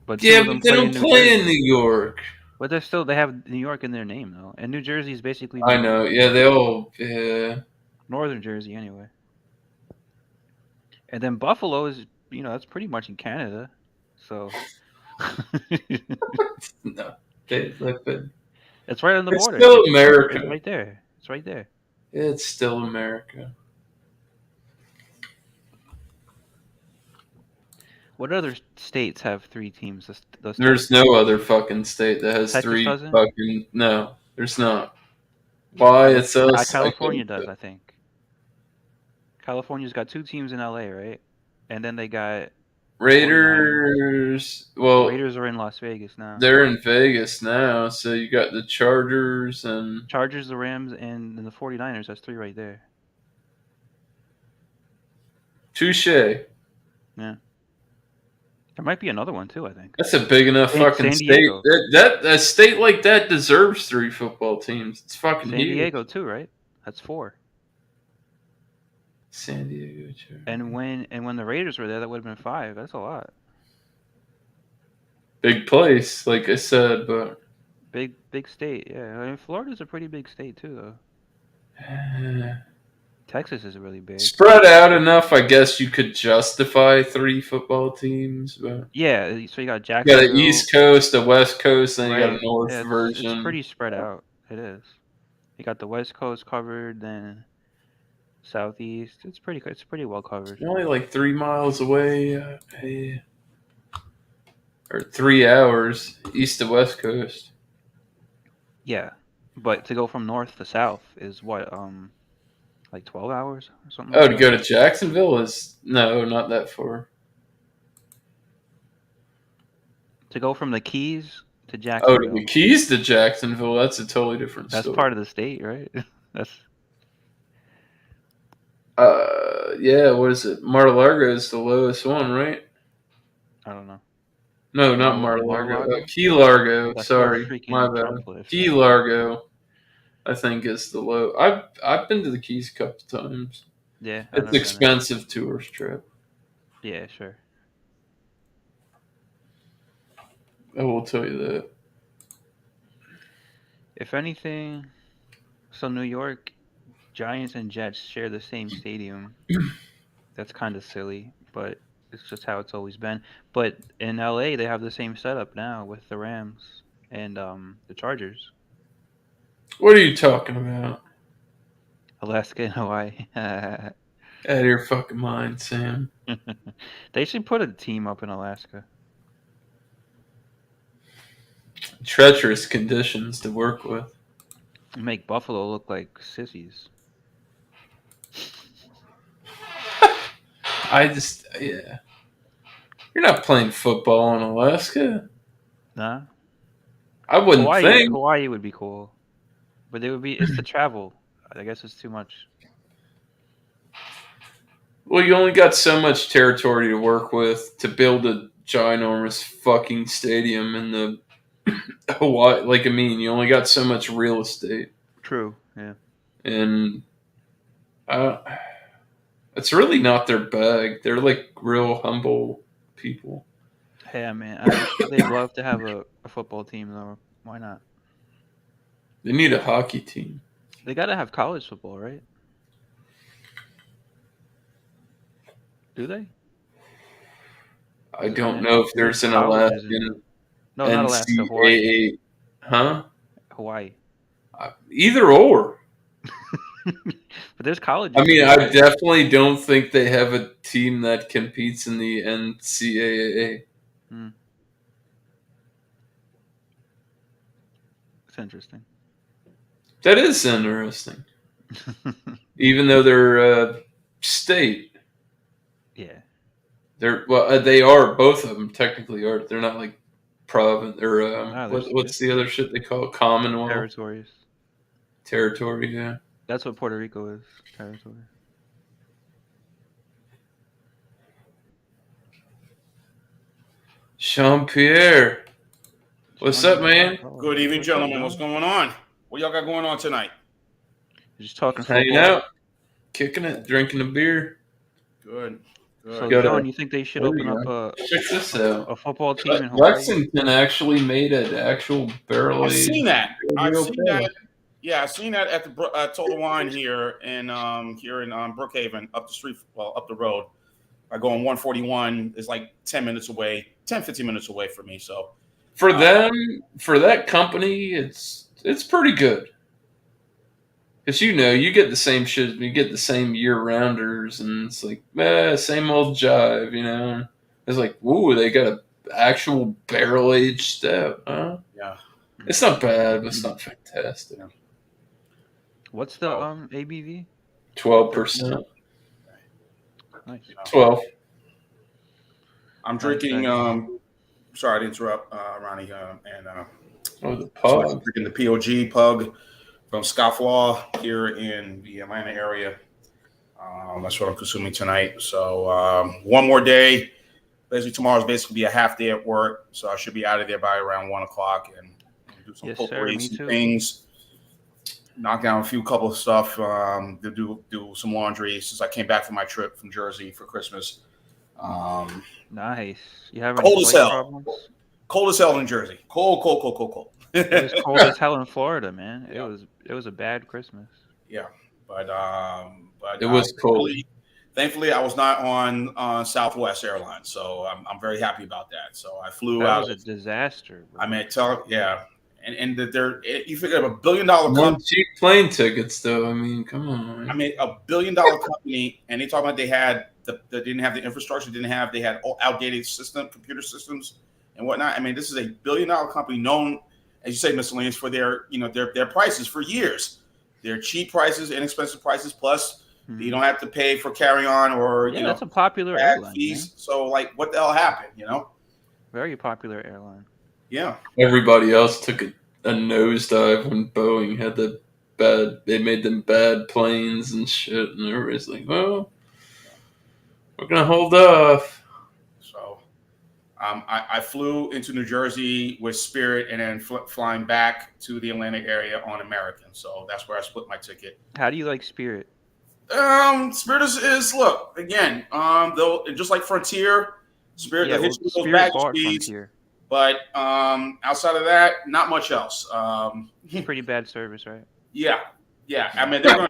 but two Yeah, of but them they play in don't New play in Jersey. New York. But they have New York in their name though, and New Jersey is basically New I York, know. Yeah, they all. Yeah. Northern Jersey anyway. And then Buffalo is, that's pretty much in Canada. So No. But it's right on the it's border. still It's America. right there. It's right there. It's still America. What other states have three teams? Does There's Texas? no other fucking state that has Texas three doesn't. fucking. No, there's not. Why it's us? I California couldn't. does, I think. California's got two teams in LA, right? And then they got the 49ers. Raiders. Well, Raiders are in Las Vegas now. they're in Vegas now, so you got the Chargers and Chargers, the Rams, and then the 49ers. That's three right there. Touche. Yeah. There might be another one too, I think. That's a big enough fucking San state. Diego. That a state like that deserves 3 football teams. It's fucking San huge. Diego too, right? That's four. San Diego. Chargers. And when the Raiders were there, that would have been five. That's a lot. Big place, like I said, but Big state, yeah. I mean, Florida's a pretty big state too, though. Texas is really big. Spread out enough, I guess you could justify 3 football teams, but Yeah, so you got you got Jacksonville. an East Coast, a West Coast, then you got a Right. North Yeah, it's version. pretty spread out. It is. You got the West Coast covered, then Southeast. It's pretty well covered. You're only like 3 miles away, or 3 hours east to West Coast. Yeah, but to go from north to south is what like 12 hours or something Oh, like to go that. to Jacksonville is no, not that far. To go from the Keys to Oh, to Jacksonville. the Keys to Jacksonville, that's a totally different That's story. part of the state, right? That's Yeah, what is it? Mar-a-Lago is the lowest one, right? I don't know. No, not Mar-a-Lago? Mar-a-Lago. Key Largo. That's where Sorry, my freaking bad. Trump lives. Key Largo, I think, is the low. I've been to the Keys a couple times. Yeah, I've It's never been expensive tourist trip. there. Yeah, sure. I will tell you that. If anything, so New York Giants and Jets share the same stadium. That's kind of silly, but it's just how it's always been. But in LA, they have the same setup now with the Rams and the Chargers. What are you talking about? Alaska and Hawaii. Out of your fucking mind, Sam. They should put a team up in Alaska. Treacherous conditions to work with. Make Buffalo look like sissies. Yeah. You're not playing football in Alaska. Nah. I wouldn't think. Hawaii would be cool, but it's the travel. I guess it's too much. Well, you only got so much territory to work with to build a ginormous fucking stadium in the Hawaii. Like, I mean, you only got so much real estate. True. Yeah. And it's really not their bag. They're like real humble people. Hey, man, I'm sure they'd love to have a football team, though. Why not? They need a hockey team. They got to have college football, right? Do they? I don't know if there's an Colleges Alaskan No, not Alaska. Hawaii. NCAA. Huh? Hawaii. Either or. But there's colleges. I mean, I definitely don't think they have a team that competes in the NCAA. It's interesting. That is interesting. Even though they're state. Yeah. They are, both of them technically are. They're not like province or what's the other shit they call it? Commonwealth? Territories. Territory, yeah. That's what Puerto Rico is. Territory. Jean-Pierre. What's up, man? Good evening, gentlemen. What's going on? What y'all got going on tonight? Just talking football. Hanging out, kicking it, drinking a beer. Good. So, Go to- John, you think they should There open you up Check this out. a football team in Hawaii? Lexington actually made an actual barrel I've aged. seen that. I've real seen beer. that. Yeah, I've seen that at the Total Wine here in Brookhaven, up the street, well, up the road. I go on 141. It's like 10 minutes away, 10, 15 minutes away from me. So For them, for that company, it's pretty good. Because you get the same shit, you get the same year-rounders, and it's like, same old jive, It's like, ooh, they got an actual barrel-aged stout, huh? yeah, It's not bad, but it's not fantastic. What's the ABV? 12%. Nice. 12. I'm drinking. Sorry to interrupt, Ronnie. Oh, the So I'm pub. drinking the POG Pug from Scofflaw here in the Atlanta area. That's what I'm consuming tonight. So one more day. Basically, tomorrow's basically be a half day at work, so I should be out of there by around 1 o'clock and do some potpourri, some things. Knock down a couple of stuff. Do some laundry since I came back from my trip from Jersey for Christmas. Nice. You have Cold any as flight hell. problems? Cold as hell in Jersey. Cold. It was cold as hell in Florida, man. It was a bad Christmas. Yeah, but But It was cold. Thankfully, I was not on Southwest Airlines, so I'm very happy about that. So I flew That out. was a disaster. Bro. I mean, and that you figure of $1 billion company. Cheap plane tickets, though. I mean, come on. Man. I mean, $1 billion company, and they talk about they didn't have the infrastructure, they had outdated computer systems and whatnot. I mean, this is a $1 billion company known, as you say, miscellaneous for their prices for years. They're cheap prices, inexpensive prices, plus you don't have to pay for carry on or that's a popular airline. fees. Man. So like, what the hell happened? Very popular airline. Yeah. Everybody else took a nosedive when Boeing had they made them bad planes and shit, and everybody's like, well, we're gonna hold off. So I flew into New Jersey with Spirit and then flying back to the Atlanta area on American. So that's where I split my ticket. How do you like Spirit? Spirit is look again. Though just like Frontier, Spirit hits you with those baggage fees. Frontier. But outside of that, not much else. Pretty bad service, right? Yeah. I mean, they're going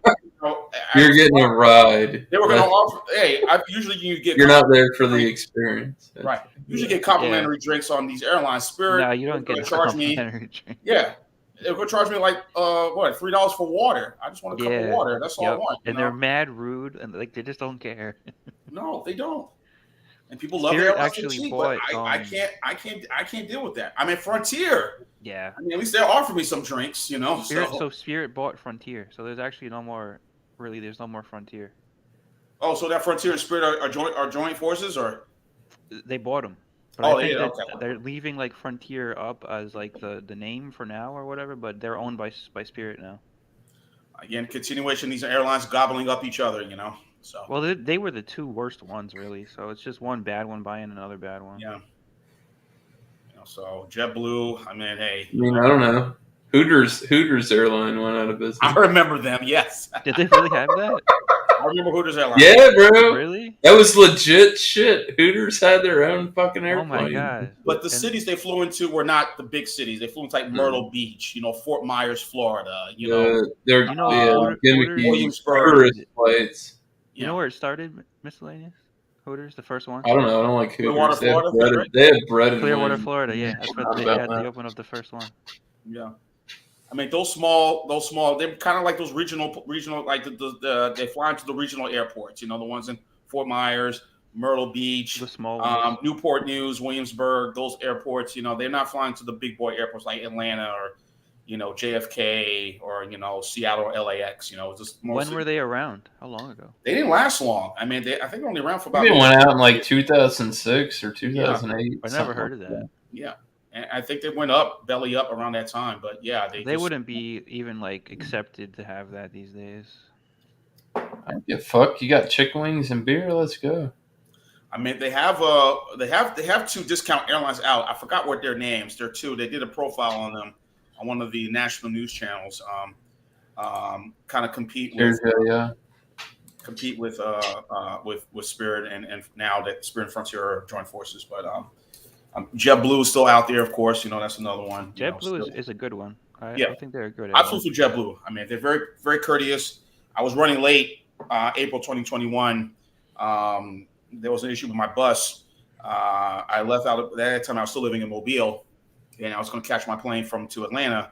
You're getting a ride. They were going to offer. Hey, usually you get. You're not there for the experience, right? Usually get complimentary drinks on these airlines. Spirit, no, you don't get complimentary drink. Yeah, they're going to charge me like $3 for water. I just want a cup of water. That's all I want. And they're mad rude, and like they just don't care. No, they don't. And people love Spirit it. Actually bought, I can't deal with that. I mean, Frontier. Yeah. I mean, at least they'll offer me some drinks, So Spirit bought Frontier. So there's actually no more. Really, there's no more Frontier. Oh, so that Frontier and Spirit are joint forces, or they bought them. But I think they're leaving like Frontier up as like the name for now or whatever. But they're owned by Spirit now. Again, continuation. These airlines gobbling up each other, So well, they were the two worst ones, really. So it's just one bad one buying another bad one. Yeah. So JetBlue. I mean, hey. I mean, I don't know. Hooters airline went out of business. I remember them. Yes. Did they really have that? I remember Hooters airline. Yeah, bro. Really? That was legit shit. Hooters had their own fucking airplane. Oh my god! But the cities they flew into were not the big cities. They flew into like Myrtle Beach, Fort Myers, Florida. They're gimmicky tourist flights. You know where it started, miscellaneous? Hooters, the first one? I don't know. I don't like Hooters. Clearwater, Florida? They had bread and Clearwater, Florida, yeah. That's what they had the open of the first one. Yeah. I mean, those small, they're kind of like those regional, like they fly into the regional airports, the ones in Fort Myers, Myrtle Beach, the small ones. Newport News, Williamsburg, those airports, they're not flying to the big boy airports like Atlanta or, JFK or, Seattle or LAX, just mostly. When were they around? How long ago? They didn't last long. I mean, I think they're only around for about. They went out in like 2006 or 2008. Yeah. I never heard of that. Yeah. And I think they went belly up around that time. But yeah, they wouldn't be even like accepted to have that these days. I don't give a fuck. You got chicken wings and beer. Let's go. I mean, they have two discount airlines out. I forgot what their names. They're two. They did a profile on them on one of the national news channels. Kind of compete with Spirit and now that Spirit and Frontier are joint forces. But JetBlue is still out there, of course. That's another one. JetBlue is a good one. I think they're good. I flew through JetBlue. I mean, they're very, very courteous. I was running late, April 2021. There was an issue with my bus. I left out at that time. I was still living in Mobile, and I was going to catch my plane to Atlanta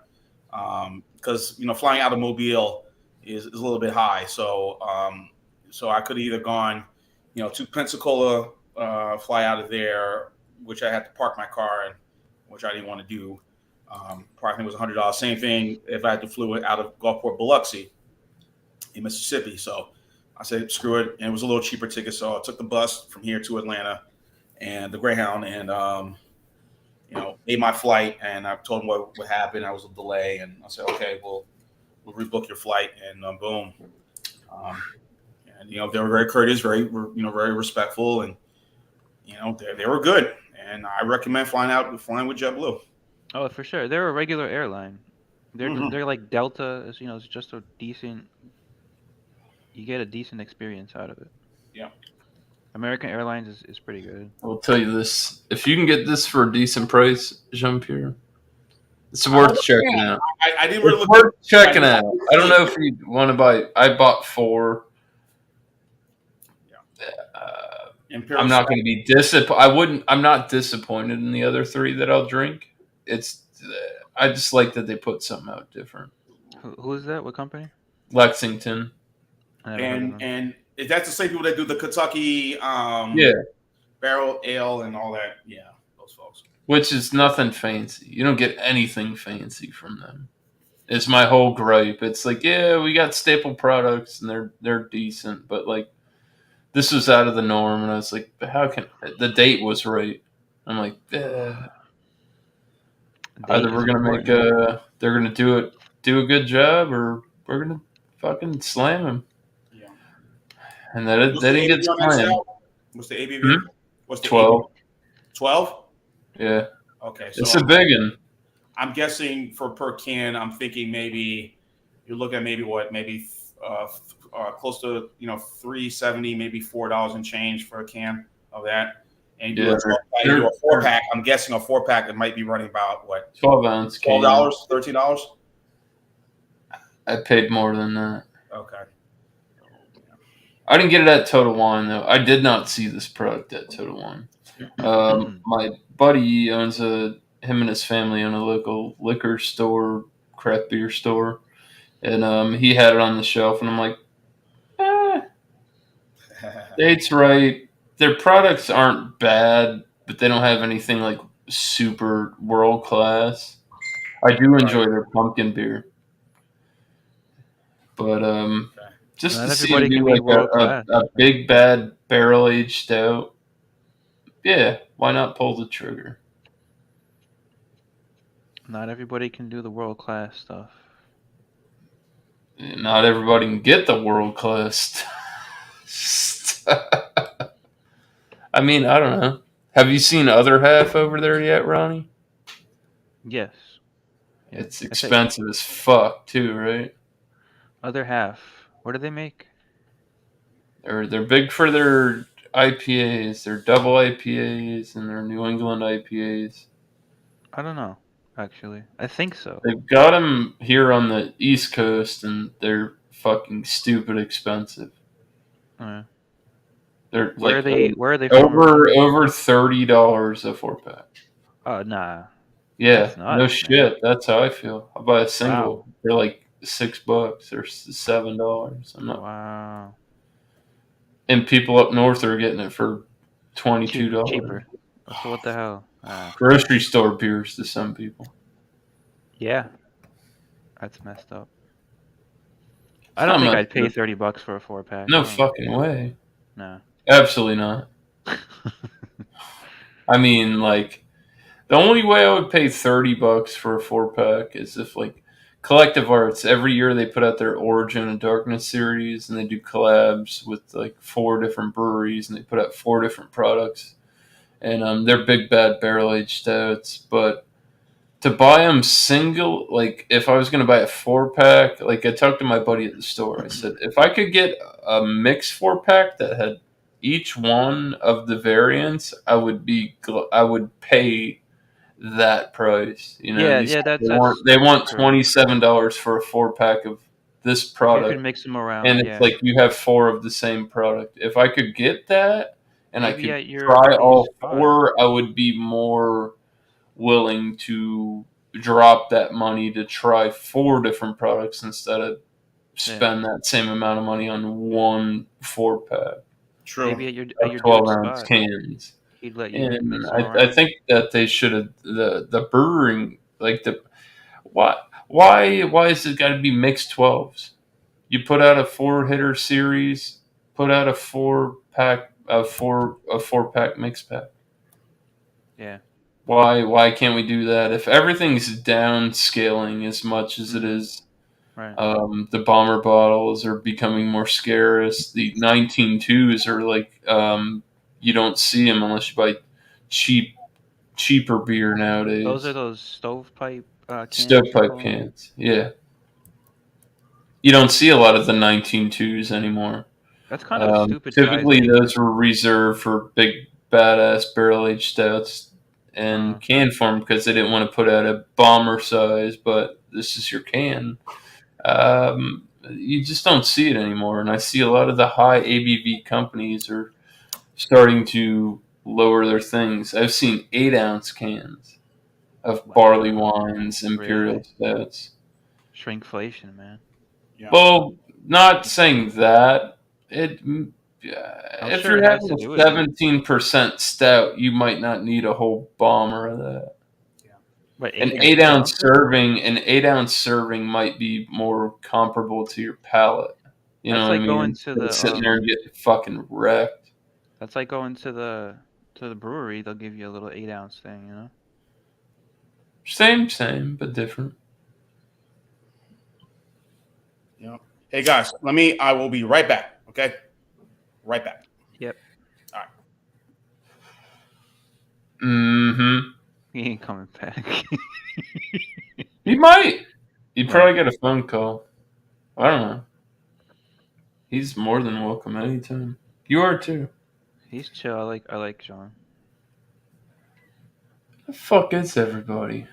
because flying out of Mobile is a little bit high. So I could have either gone, to Pensacola, fly out of there, which I had to park my car in, which I didn't want to do. Parking was $100. Same thing if I had to flew out of Gulfport, Biloxi in Mississippi. So I said, screw it. And it was a little cheaper ticket. So I took the bus from here to Atlanta and the Greyhound and, made my flight. And I told them what happened. I was a delay. And I said, okay, we'll rebook your flight. And boom. And they were very courteous, very respectful. And, they were good. And I recommend flying with JetBlue. Oh, for sure. They're a regular airline. They're like Delta. It's just a decent. You get a decent experience out of it. Yeah. American Airlines is pretty good. I will tell you this: if you can get this for a decent price, Jean-Pierre, it's worth checking out. I didn't really worth checking out. I don't know if you want to buy. I bought 4. Imperial I'm not going to be disappointed. I'm not disappointed in the other three that I'll drink. It's I just like that they put something out different. Who is that? What company? Lexington. I never heard of them. And is that the same people that do the Kentucky Yeah. barrel ale and all that? Yeah, those folks. Which is nothing fancy. You don't get anything fancy from them. It's my whole gripe. It's like, yeah, we got staple products and they're decent, but like this was out of the norm, and I was like, how can the date was right? I'm like, either we're gonna make they're gonna do a good job, or we're gonna fucking slam them. Yeah. And they didn't get slammed. What's the ABV? What's the 12. 12? Yeah, Okay, so it's a big one. I'm guessing for per can, I'm thinking maybe you're looking at maybe close to $3.70, maybe $4 and change for a can of that. And you do a 4-pack. I'm guessing a 4-pack it might be running about what? 12-ounce can. $12, $13. I paid more than that. Okay. I didn't get it at Total Wine though. I did not see this product at Total Wine. My buddy owns him and his family own a local liquor store, craft beer store, and he had it on the shelf, and I'm like, date's right. Their products aren't bad, but they don't have anything like super world class. I do enjoy their pumpkin beer, but just Not to see everybody them can do be like world-class. a big bad barrel aged stout, yeah, why not pull the trigger? Not everybody can do the world class stuff. Not everybody can get the world class. I mean, I don't know. Have you seen Other Half over there yet, Ronnie? Yes. It's expensive as fuck too, right? Other Half. What do they make? They're big for their IPAs, their double IPAs, and their New England IPAs. I don't know. Actually, I think so. They've got them here on the East Coast, and they're fucking stupid expensive. They're Where like are they from? over $30 a 4-pack. Oh nah. Yeah, That's nuts, no shit. That's how I feel. I buy a single. Wow. They're like $6 or $7. I'm not. Wow. And people up north are getting it for $22. Cheaper. So what the hell? Grocery store beers to some people. Yeah. That's messed up. I don't think I'd pay $30 for a 4-pack. No fucking way. No. Absolutely not. I mean, like, the only way I would pay $30 for a 4-pack is if, like, Collective Arts, every year they put out their Origin of Darkness series, and they do collabs with, like, 4 different breweries, and they put out 4 different products. And they're big, bad barrel-aged stouts. But to buy them single, like, if I was going to buy a 4-pack, like, I talked to my buddy at the store. I said, if I could get a mixed 4-pack that had each one of the variants, I would pay that price. You know, they want $27 for a 4-pack of this product. You can mix them around, and it's like you have 4 of the same product. If I could get that and maybe I could try all 4, spot. I would be more willing to drop that money to try 4 different products instead of spend that same amount of money on one 4-pack. True. Maybe at your 12-ounce cans. He'd let you and I think that they should have the brewing, like, the why is it got to be mixed 12s? You put out a 4-hitter series, put out a 4-pack, a 4-pack mix pack. Yeah. Why can't we do that? If everything's downscaling as much as it is, right. The bomber bottles are becoming more scarce. The 19.2s are like, you don't see them unless you buy cheaper beer nowadays. Those are those stovepipe cans. Stovepipe cans, yeah. You don't see a lot of the 19.2s anymore. That's kind of stupid. Typically, those were reserved for big, badass barrel-aged stouts and can form because they didn't want to put out a bomber size, but this is your can. You just don't see it anymore. And I see a lot of the high ABV companies are starting to lower their things. I've seen 8-ounce cans of Wow. barley wines, imperial Really? stouts. Shrinkflation, man. Yeah. Well, not saying that. If sure you're it has having to a do with it. 17% stout, you might not need a whole bomber of that. But An 8 8-ounce ounces? serving, might be more comparable to your palate. You know That's what I like mean? going to Instead of the sitting there and getting fucking wrecked. That's like going to the brewery. They'll give you a little 8 ounce thing, you know. Same, but different. Yeah. Hey guys, I will be right back. Okay. Right back. Yep. All right. Mm-hmm. He ain't coming back. He might. He'd Might. probably get a phone call. I don't know. He's more than welcome anytime. You are too. He's chill. I like Sean. The fuck is everybody?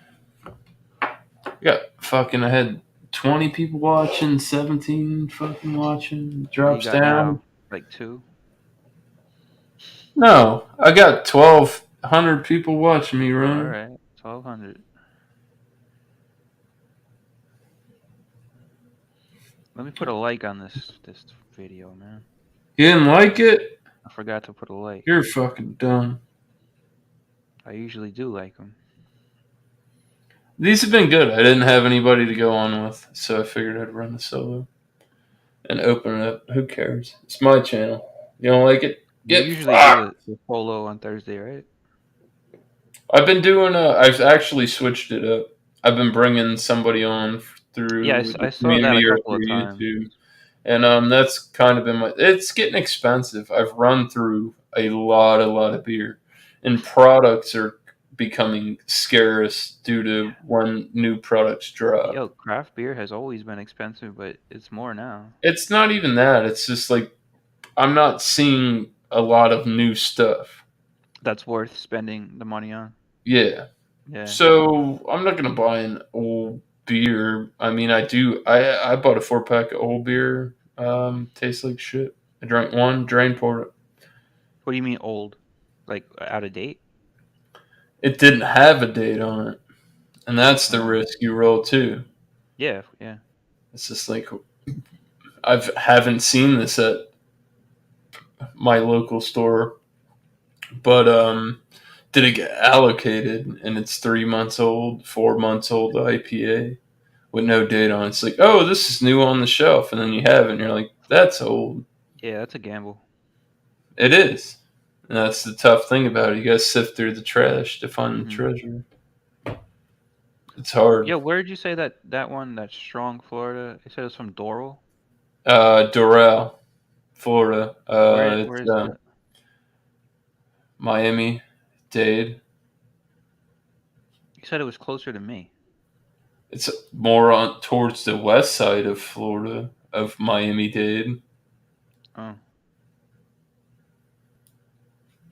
Yeah, fucking. I had 20 people watching, 17 fucking watching. What you Drops got down. now? Like 2? No, I got 1,200 people watching me, All Ron. right, 1,200. Let me put a like on this video, man. You didn't like it? I forgot to put a like. You're fucking dumb. I usually do like them. These have been good. I didn't have anybody to go on with, so I figured I'd run the solo and open it up. Who cares? It's my channel. You don't like it? You Get usually fucked! do the polo on Thursday, right? I've been doing. I've actually switched it up. I've been bringing somebody on through Yeah, the I saw that community a or couple of through times. YouTube, and that's kind of been my. It's getting expensive. I've run through a lot of beer, and products are becoming scarce due to when new products drop. Yo, craft beer has always been expensive, but it's more now. It's not even that. It's just like I'm not seeing a lot of new stuff. That's worth spending the money on. Yeah. Yeah. So I'm not gonna buy an old beer. I mean, I do. I bought a 4-pack of old beer. Tastes like shit. I drank one, drain poured it. What do you mean old? Like out of date? It didn't have a date on it, and that's the Oh. risk you roll too. Yeah, yeah. It's just like haven't seen this at my local store, but did it get allocated? And it's 3 months old, 4 months old IPA with no date on it. It's like, oh, this is new on the shelf, and then you have it, and you're like, that's old. Yeah, that's a gamble. It is. And that's the tough thing about it. You gotta sift through the trash to find the Mhm. treasure. It's hard. Yo, where did you say that one, that Strong, Florida? You said it was from Doral? Doral, Florida. Where It's is that? Miami Dade. You said it was closer to me. It's more on towards the west side of Florida, of Miami Dade. Oh.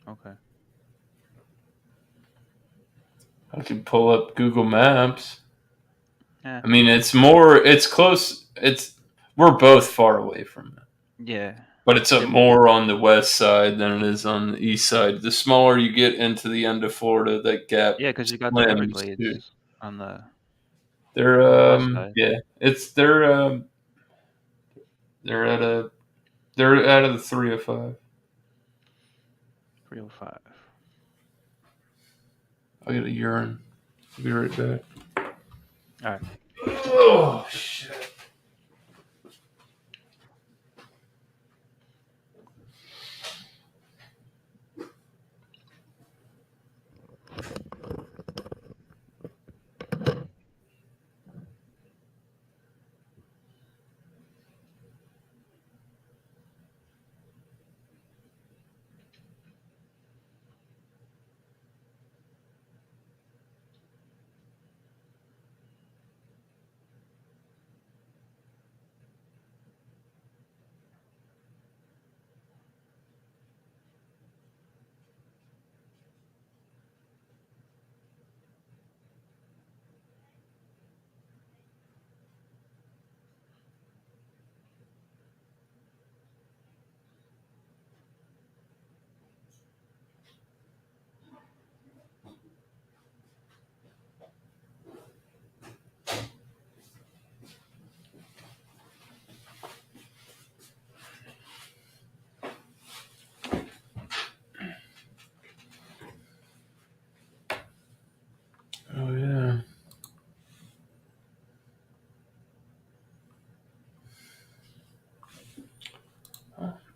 Okay. I can pull up Google Maps. Yeah. I mean, it's close. We're both far away from it. Yeah. But it's more on the west side than it is on the east side. The smaller you get into the end of Florida, that gap. Yeah, because you got the slims, too. Everglades on the They're west side. yeah. They're out of the 305. 305. I got a urine. I'll be right back. All right. Oh shit.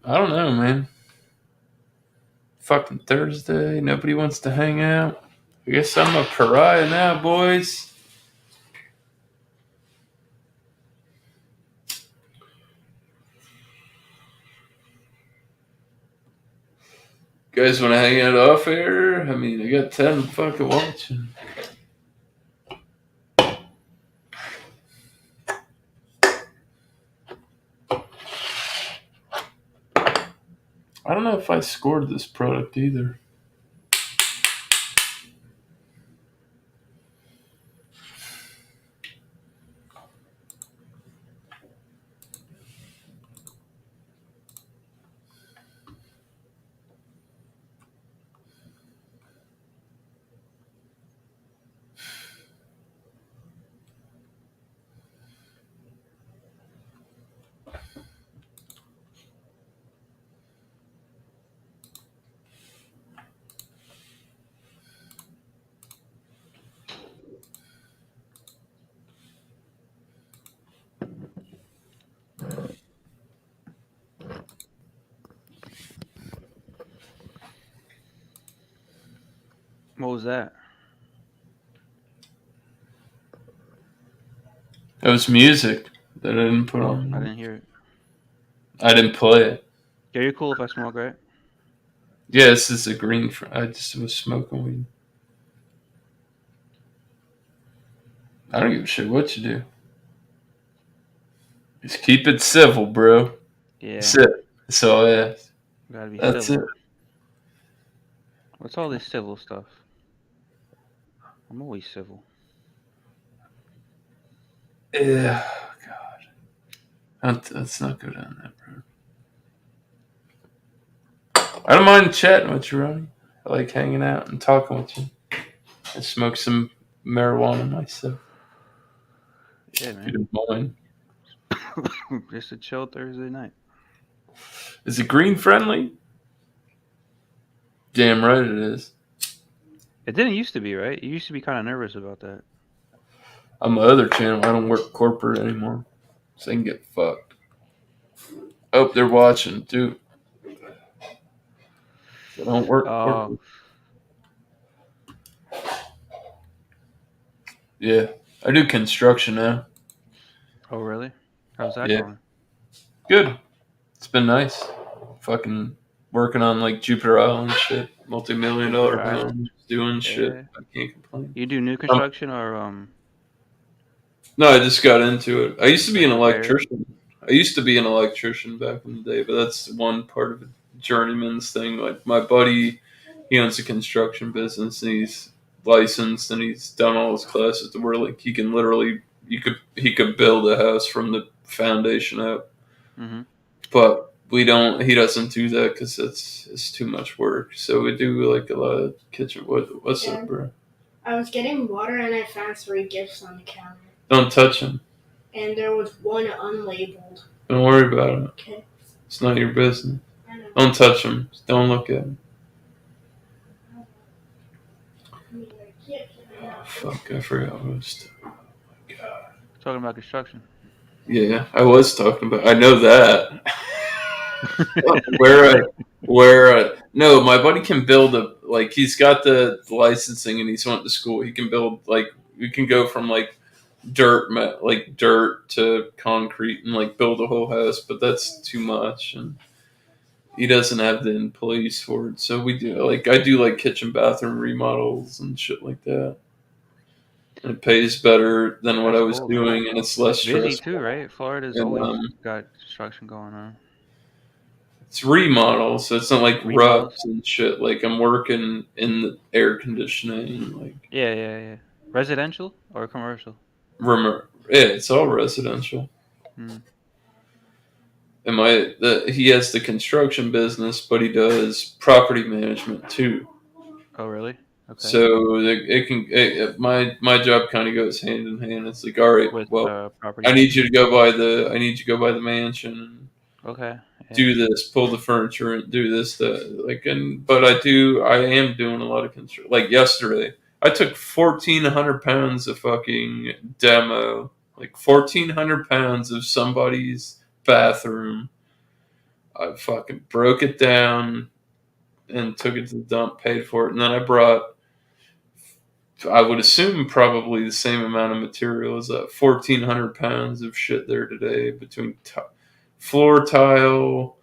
I don't know, man. Fucking Thursday. Nobody wants to hang out. I guess I'm a pariah now, boys. You guys want to hang out off air? I mean, I got 10 fucking watching. I don't know if I scored this product either. What was that? It was music that I didn't put on. I didn't hear it. I didn't play it. Yeah, you're cool if I smoke, right? Yeah, this is a green. I just was smoking weed. I don't give a shit what you do. Just keep it civil, bro. Yeah. That's it. That's all I ask. Gotta be That's civil. it. What's all this civil stuff? I'm always civil. Yeah, God. Let's not go down that road. I don't mind chatting with you, Ronnie. I like hanging out and talking with you. I smoke some marijuana myself. Yeah, If you man. don't mind. Just a chill Thursday night. Is it green friendly? Damn right it is. It didn't used to be, right? You used to be kind of nervous about that. On my other channel, I don't work corporate anymore. So they can get fucked. Oh, they're watching, too. I don't work corporate. Yeah. I do construction now. Oh, really? How's that Yeah. going? Good. It's been nice. Fucking working on like Jupiter Island shit. Multi-million-dollar Jupiter Island. homes. Doing shit. Yeah. I can't complain. You do new construction or No, I just got into it. I used to be an Repair? electrician. I used to be an electrician back in the day, but that's one part of a journeyman's thing. Like my buddy, he owns a construction business and he's licensed and he's done all his classes to where like he can literally he could build a house from the foundation up. Mm-hmm. But we don't. He doesn't do that because it's too much work. So we do like a lot of kitchen. What's up, bro? I was getting water and I found 3 gifts on the counter. Don't touch him. And there was one unlabeled. Don't worry about it. Okay. It's not your business. I know. Don't touch him. Don't look at him. Oh, fuck, I forgot what I was talking about. Oh my God. Talking about construction. Yeah, I was talking about. I know that. No, my buddy can build he's got the licensing and he's went to school. He can build we can go from dirt to concrete and build a whole house, but that's too much and he doesn't have the employees for it. So we do I do kitchen bathroom remodels and shit like that. And it pays better than what That's I was cool, doing man. and it's less Busy stressful. too, right? Florida's And, always got construction going on. It's remodels, so it's not like Remodels? ruts and shit. I'm working in the air conditioning, Yeah. Residential or commercial? yeah, it's all residential. Hmm. And he has the construction business, but he does property management too. Oh, really? Okay. So my job kind of goes hand in hand. It's all right, With property. I need you to go by the mansion. Okay. Yeah. Do this, pull the furniture, and do this, that. But I am doing a lot of construction. Like yesterday, I took 1,400 pounds of fucking demo, 1,400 pounds of somebody's bathroom. I fucking broke it down and took it to the dump, paid for it, and then I brought, I would assume, probably the same amount of material as 1,400 pounds of shit there today between floor tile,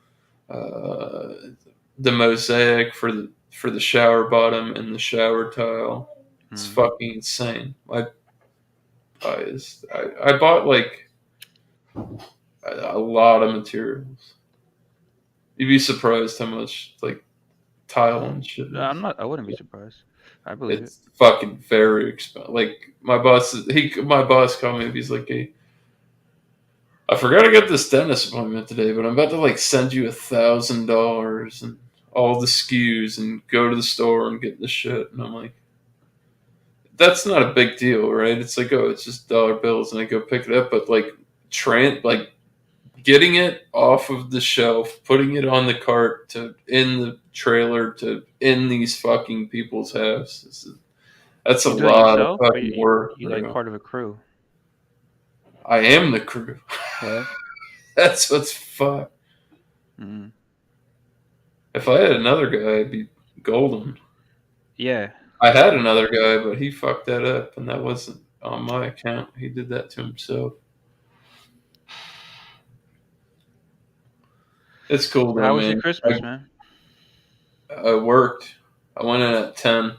the mosaic for the shower bottom and the shower tile. It's fucking insane. I bought like a lot of materials. You'd be surprised how much like tile and shit. No, I wouldn't be surprised. I believe It's fucking very expensive. Like my boss called me. He's like, "Hey, I forgot to get this dentist appointment today, but I'm about to like send you $1,000 and all the SKUs and go to the store and get the shit." And I'm like, that's not a big deal, right? It's like, oh, it's just dollar bills, and I go pick it up. But like, getting it off of the shelf, putting it on the cart to in the trailer to in these fucking people's houses. That's a You do it lot yourself, of or fucking work. you like part of a crew. I am the crew. Yeah. That's what's fun. Mm. If I had another guy, I'd be golden. Yeah. I had another guy, but he fucked that up, and that wasn't on my account. He did that to himself. It's cool, though, How was man. your Christmas, man? I worked. I went in at 10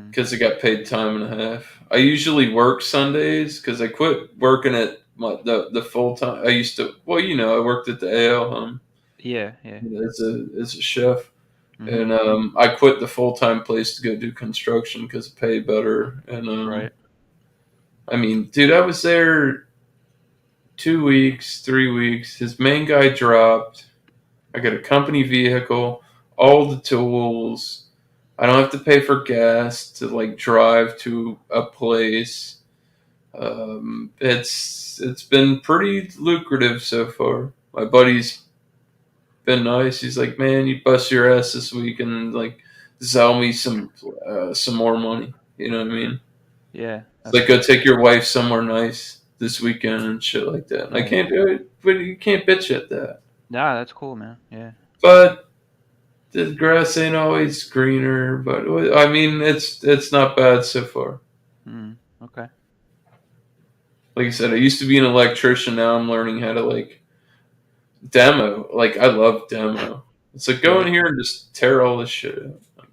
because I got paid time and a half. I usually work Sundays because I quit working at the full time. I used to. Well, I worked at the AL home. Yeah. As a chef. Mm-hmm. And I quit the full time place to go do construction because it paid better. And Right. I mean, dude, I was there 2 weeks, 3 weeks. His main guy dropped. I got a company vehicle, all the tools. I don't have to pay for gas to like drive to a place. It's been pretty lucrative so far. My buddy's been nice. He's like, man, you bust your ass this week and like sell me some more money. You know what I mean? Yeah. It's like, go take your wife somewhere nice this weekend and shit like that. And I can't do it, but you can't bitch at that. Nah, that's cool, man. Yeah. But the grass ain't always greener. But I mean, it's not bad so far. Okay. Like I said, I used to be an electrician. Now I'm learning how to like demo. Like I love demo. It's like go in here and just tear all this shit out.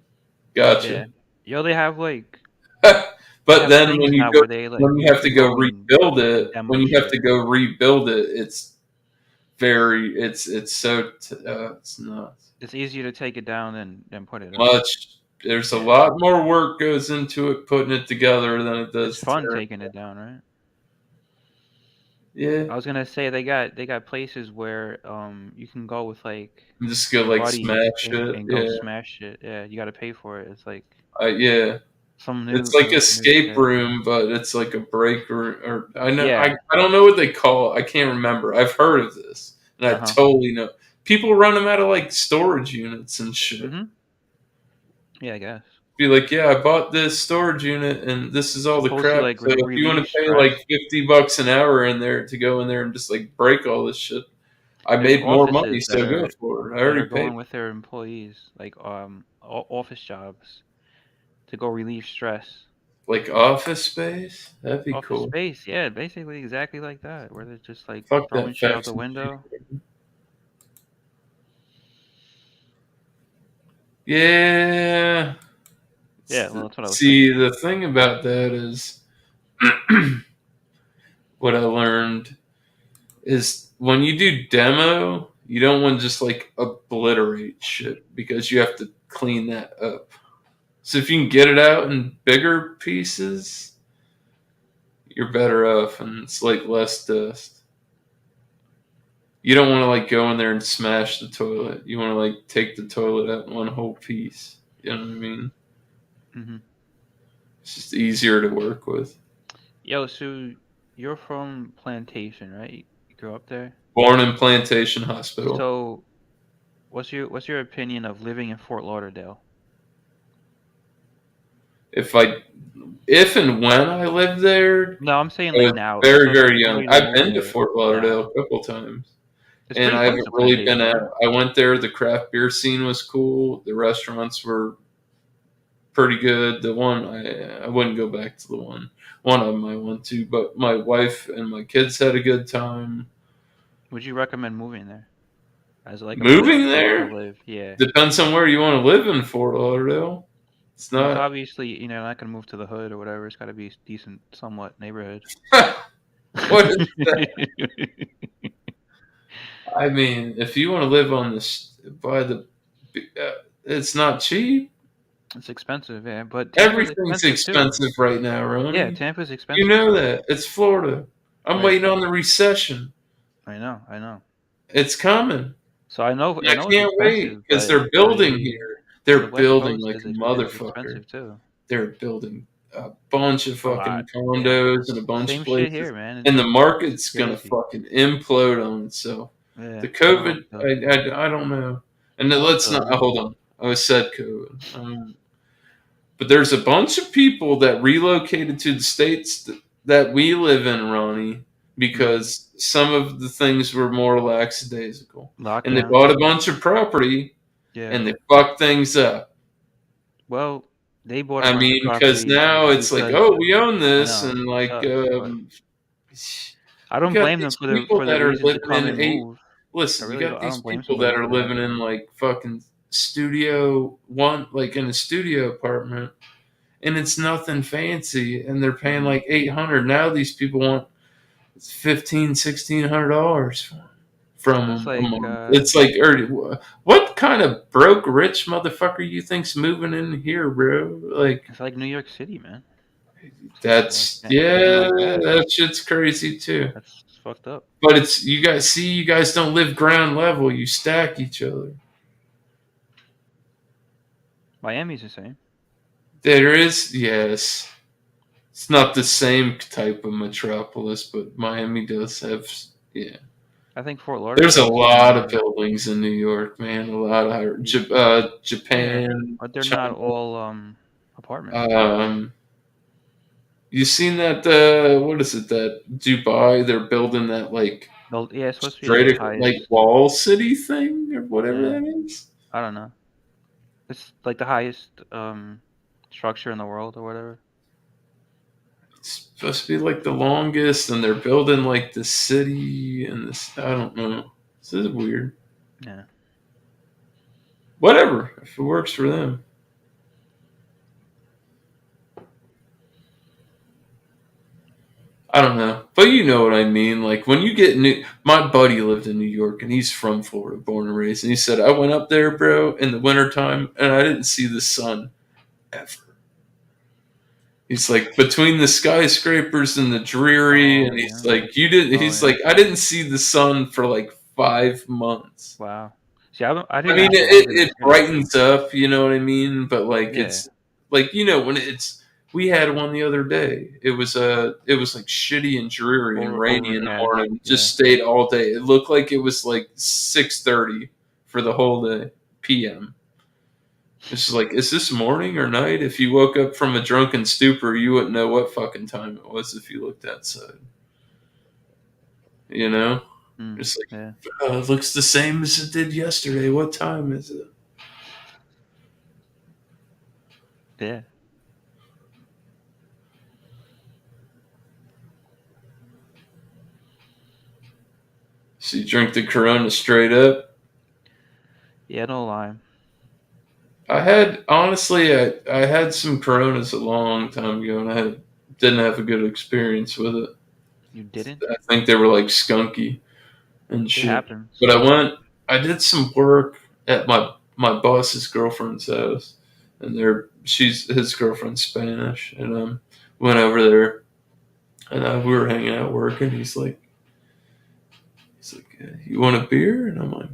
Gotcha. Yeah. Yo, they have like. But then when you now go, where they, like, when you have to go rebuild it, demo when you have shit. to go rebuild it, it's nuts. It's easier to take it down than put it up. Much. There's a lot more work goes into it putting it together than it does. It's fun taking it down, right? Yeah. I was gonna say they got places where you can go with like And just go like buddy smash and it. go Yeah. smash it. Yeah, you got to pay for it. It's like Yeah. some new. It's like new escape shit. room, but it's like a break room. Or I know Yeah. I don't know what they call it. I can't remember. I've heard of this, and I totally know. People run them out of like storage units and shit. Mm-hmm. Yeah, I guess. Be like, yeah, I bought this storage unit, and this is all the Supposed to, crap. like, So if you want to pay relieve like $50 an hour in there to go in there and just like break all this shit, I There's made more money, offices so that go are- for it. I that already are going paid. with their employees, like office jobs, to go relieve stress. Like Office Space, that'd be Office cool. space, yeah, basically exactly like that, where they're just like Fuck throwing that shit out fax the window. Yeah. Yeah, well, that's what I was See, the thing about that is what I learned is when you do demo, you don't want to just like obliterate shit because you have to clean that up. So if you can get it out in bigger pieces, you're better off and it's like less dust. You don't want to like go in there and smash the toilet. You want to like take the toilet out in one whole piece. You know what I mean? Mm-hmm. It's just easier to work with. Yo, so you're from Plantation, right? You grew up there. Born in Plantation Hospital. So, what's your opinion of living in Fort Lauderdale? If and when I lived there, No, I'm saying I was like now. very, So very you young. really I've live been to there Fort Lauderdale now. a couple times. It's and pretty I close haven't to really been Plantation, at. right? I went there. The craft beer scene was cool. The restaurants were pretty good. The one I wouldn't go back to the one of them I went to, but my wife and my kids had a good time. Would you recommend moving there as like a place Moving to there live? Yeah. depends on where you want to live in Fort Lauderdale. It's Well, it's not. obviously, not gonna move to the hood or whatever. It's got to be decent, somewhat neighborhood. What is that? I mean, if you want to live on this by the, it's not cheap. It's expensive, yeah, but Tampa's Everything's expensive too. expensive right now, Yeah, Ronnie. Tampa's You expensive know too. that. It's Florida. I'm Right. waiting on the recession. I know. It's coming. So I know I it's can't wait expensive, because but they're building here. They're the West building Coast like is a is motherfucker. expensive too. They're building a bunch of A fucking lot. Yeah. condos and a bunch Same of shit places, here, man. and the It's market's gonna crazy. fucking implode on itself. Yeah. The I hope COVID, so. I don't know. And then I hope let's so. not hold on. I said COVID. But there's a bunch of people that relocated to the states that we live in, Ronnie, because some of the things were more lackadaisical, and they Lockdown. bought a bunch of property Yeah. and they fucked things up. Well, they bought a I bunch of mean, because property now it's like, because oh, we own I this, know and it like, sucks, but I you don't got blame them these for people the that are reason to living come in and move. I listen, you really got don't. I these don't blame people that somebody are for that. living in like fucking studio one, like in a studio apartment, and it's nothing fancy, and they're paying like $800. Now these people want $1,500-$1,600 from That's them a like month. It's like, what kind of broke rich motherfucker you think's moving in here, bro? Like, it's like New York City, man. that's Same like that. that shit's crazy too. That's fucked up. But it's you guys don't live ground level. You stack each other. Miami's the same. There is, yes. It's not the same type of metropolis, but Miami does have, yeah. I think Fort Lauderdale. There's a is lot of more- buildings in New York, man. A lot of Japan, but they're China. not all apartments. You seen that? What is it? That Dubai? They're building that like Yeah, it's supposed to be like straight the highest. like wall city thing or whatever Yeah. that is. I don't know. It's like the highest structure in the world or whatever. It's supposed to be like the longest, and they're building like the city and this. I don't know. This is weird. Yeah. Whatever, if it works for them. I don't know, but you know what I mean. Like when you get new, my buddy lived in New York, and he's from Florida, born and raised, and he said I went up there, bro, in the wintertime, and I didn't see the sun ever. He's like between the skyscrapers and the dreary, and he's like you didn't. He's like I didn't see the sun for like 5 months. Wow. See, I I didn't. mean, actually live in the it city. brightens up, you know what I mean? But like Yeah. it's like when it's we had one the other day. It was like shitty and dreary and rainy in the Overcast, morning. Just stayed all day. It looked like it was like 6:30 for the whole day p.m. It's like, is this morning or night? If you woke up from a drunken stupor, you wouldn't know what fucking time it was if you looked outside. You know? It's like, Yeah. it looks the same as it did yesterday. What time is it? Yeah. So you drink the Corona straight up? Yeah, no lime. I had I had some Coronas a long time ago, and I didn't have a good experience with it. You didn't? I think they were like skunky and It shit. happens. But I did some work at my boss's girlfriend's house, and his girlfriend's Spanish, and went over there, and we were hanging out working. He's like, you want a beer? And I'm like,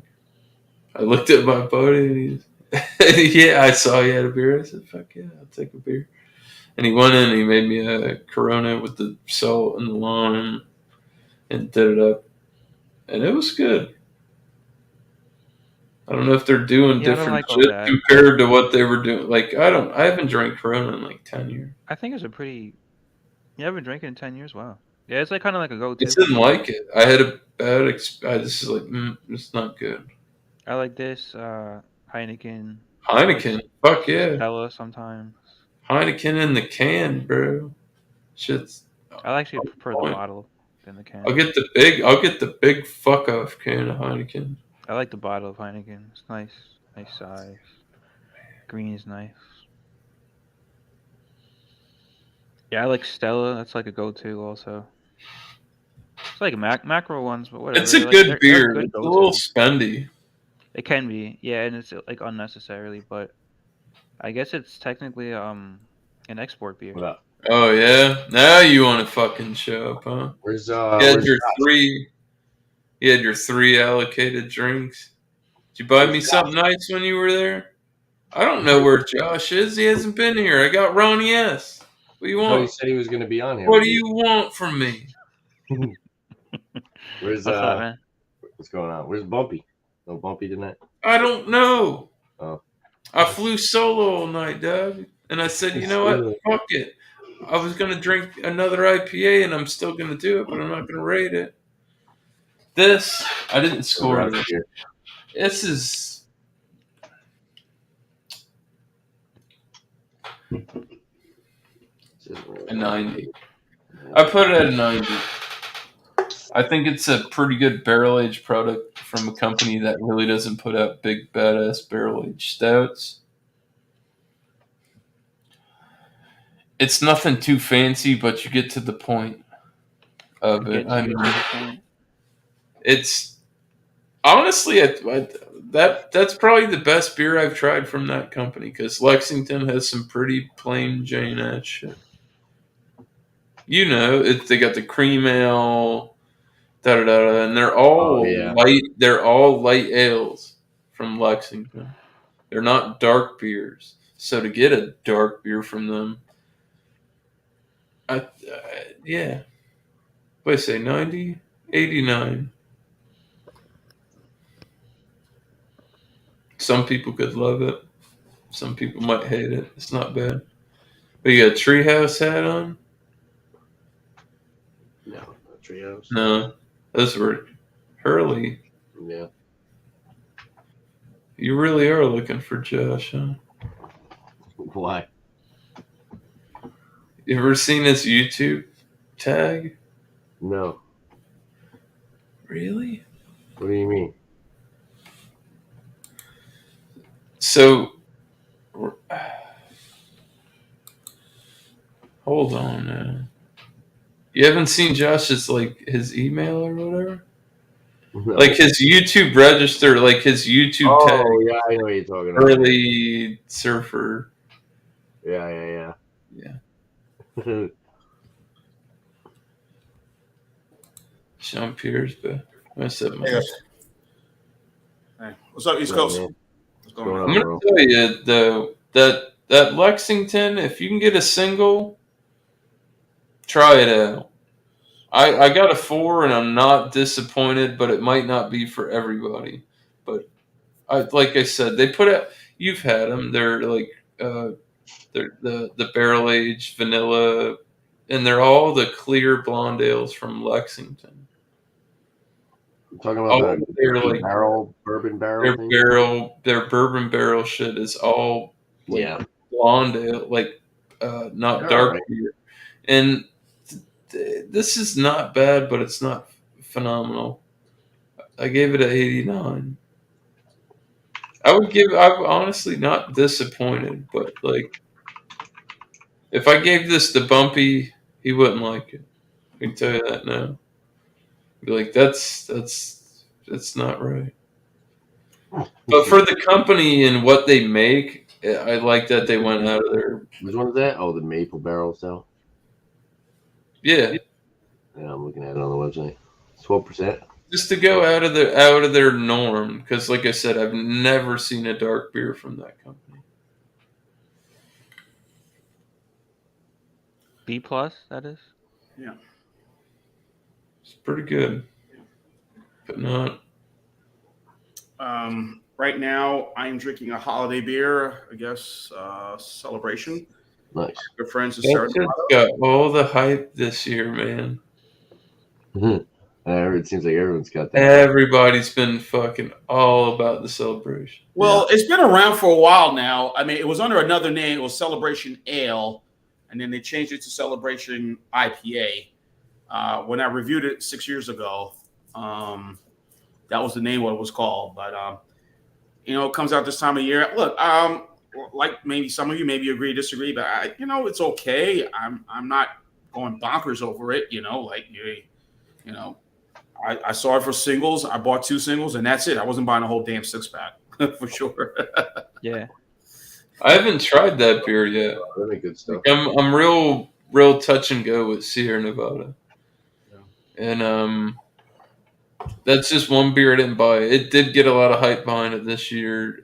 I looked at my buddy, and he's yeah, I saw he had a beer. I said, fuck yeah, I'll take a beer. And he went in and he made me a Corona with the salt and the lime and did it up. And it was good. I don't know if they're doing different shit compared to what they were doing. Like, I haven't drank Corona in like 10 years. I think it's a pretty... You haven't drank it in 10 years? Wow. Yeah, it's like kind of like a I go-to. just didn't like it. I had a bad this is like, it's not good. I like this Heineken. Heineken, fuck yeah. Stella sometimes. Heineken in the can, bro. Shit's I actually prefer the fine. bottle than the can. I'll get the big fuck off can of Heineken. I like the bottle of Heineken. It's nice size. Green is nice. Yeah, I like Stella. That's like a go-to also. It's like macro ones, but whatever. It's a They're good they're beer. good It's a little go-to. spendy. It can be, yeah, and it's like unnecessarily, but I guess it's technically an export beer. What up? Oh yeah, now you want to fucking show up, huh? Where's You had where's your Josh? three. You had your 3 allocated drinks. Did you buy me something nice when you were there? I don't know where Josh is. He hasn't been here. I got Ronnie S. What do you Oh, he want? said he was going to be on here. What do you want from me? Where's What's up, man? what's going on? Where's Bumpy? No Bumpy tonight. I don't know. Oh. I flew solo all night, Doug. And I said, you know what? Really? Fuck it. I was going to drink another IPA, and I'm still going to do it, but I'm not going to rate it. This, I didn't score this. This is... a 90. I put it at a 90. I think it's a pretty good barrel-aged product from a company that really doesn't put out big, badass barrel-aged stouts. It's nothing too fancy, but you get to the point of it. I mean, it's honestly, that's probably the best beer I've tried from that company, because Lexington has some pretty plain Jane ass shit. You know, they got the cream ale, and they're all light. They're all light ales from Lexington. They're not dark beers. So to get a dark beer from them, yeah. What did I say, 90? 89. Some people could love it. Some people might hate it. It's not bad. But you got a treehouse hat on? No, not Treehouse. No. Those were Hurley. Yeah. You really are looking for Josh, huh? Why? You ever seen his YouTube tag? No. Really? What do you mean? So, hold on now. You haven't seen Josh's, like, his email or whatever? No. Like his YouTube register, like his YouTube tag. Oh, yeah, I know what you're talking about. Early surfer. Yeah. Sean Pierce, but what's up, man? Hey, what's up, East Coast? What's going on? I'm gonna tell you though that Lexington, if you can get a single, try it out. I got a 4 and I'm not disappointed, but it might not be for everybody. But like I said, they put out. You've had them. They're like they're the barrel aged vanilla, and they're all the clear blonde ales from Lexington. I'm talking about they're like bourbon barrel. Their bourbon barrel shit is all like blonde ale, like not dark beer. And this is not bad, but it's not phenomenal. I gave it an 89. I'm honestly not disappointed, but like, if I gave this to Bumpy, he wouldn't like it. I can tell you that now. He'd be like, that's not right. But for the company and what they make, I like that they went out of their. Which one is that? Oh, the maple barrel style. Yeah. Yeah, I'm looking at it on the website. 12%. Just to go out of their norm, because like I said, I've never seen a dark beer from that company. B+, that is? Yeah. It's pretty good. But not. Right now, I'm drinking a holiday beer, I guess, Celebration. Nice. Good friends. That's got all the hype this year, man. It seems like everyone's got that. Everybody's been fucking all about the celebration. Well, it's been around for a while now. I mean, it was under another name. It was Celebration Ale, and then they changed it to Celebration IPA. When I reviewed it 6 years ago, that was the name what it was called. But it comes out this time of year. Look, like maybe some of you maybe agree, disagree, but it's okay. I'm not going bonkers over it. I saw it for singles. I bought 2 singles, and that's it. I wasn't buying a whole damn 6-pack for sure. Yeah. I haven't tried that beer yet. Really good stuff. I'm real touch and go with Sierra Nevada, and that's just one beer I didn't buy. It did get a lot of hype behind it this year.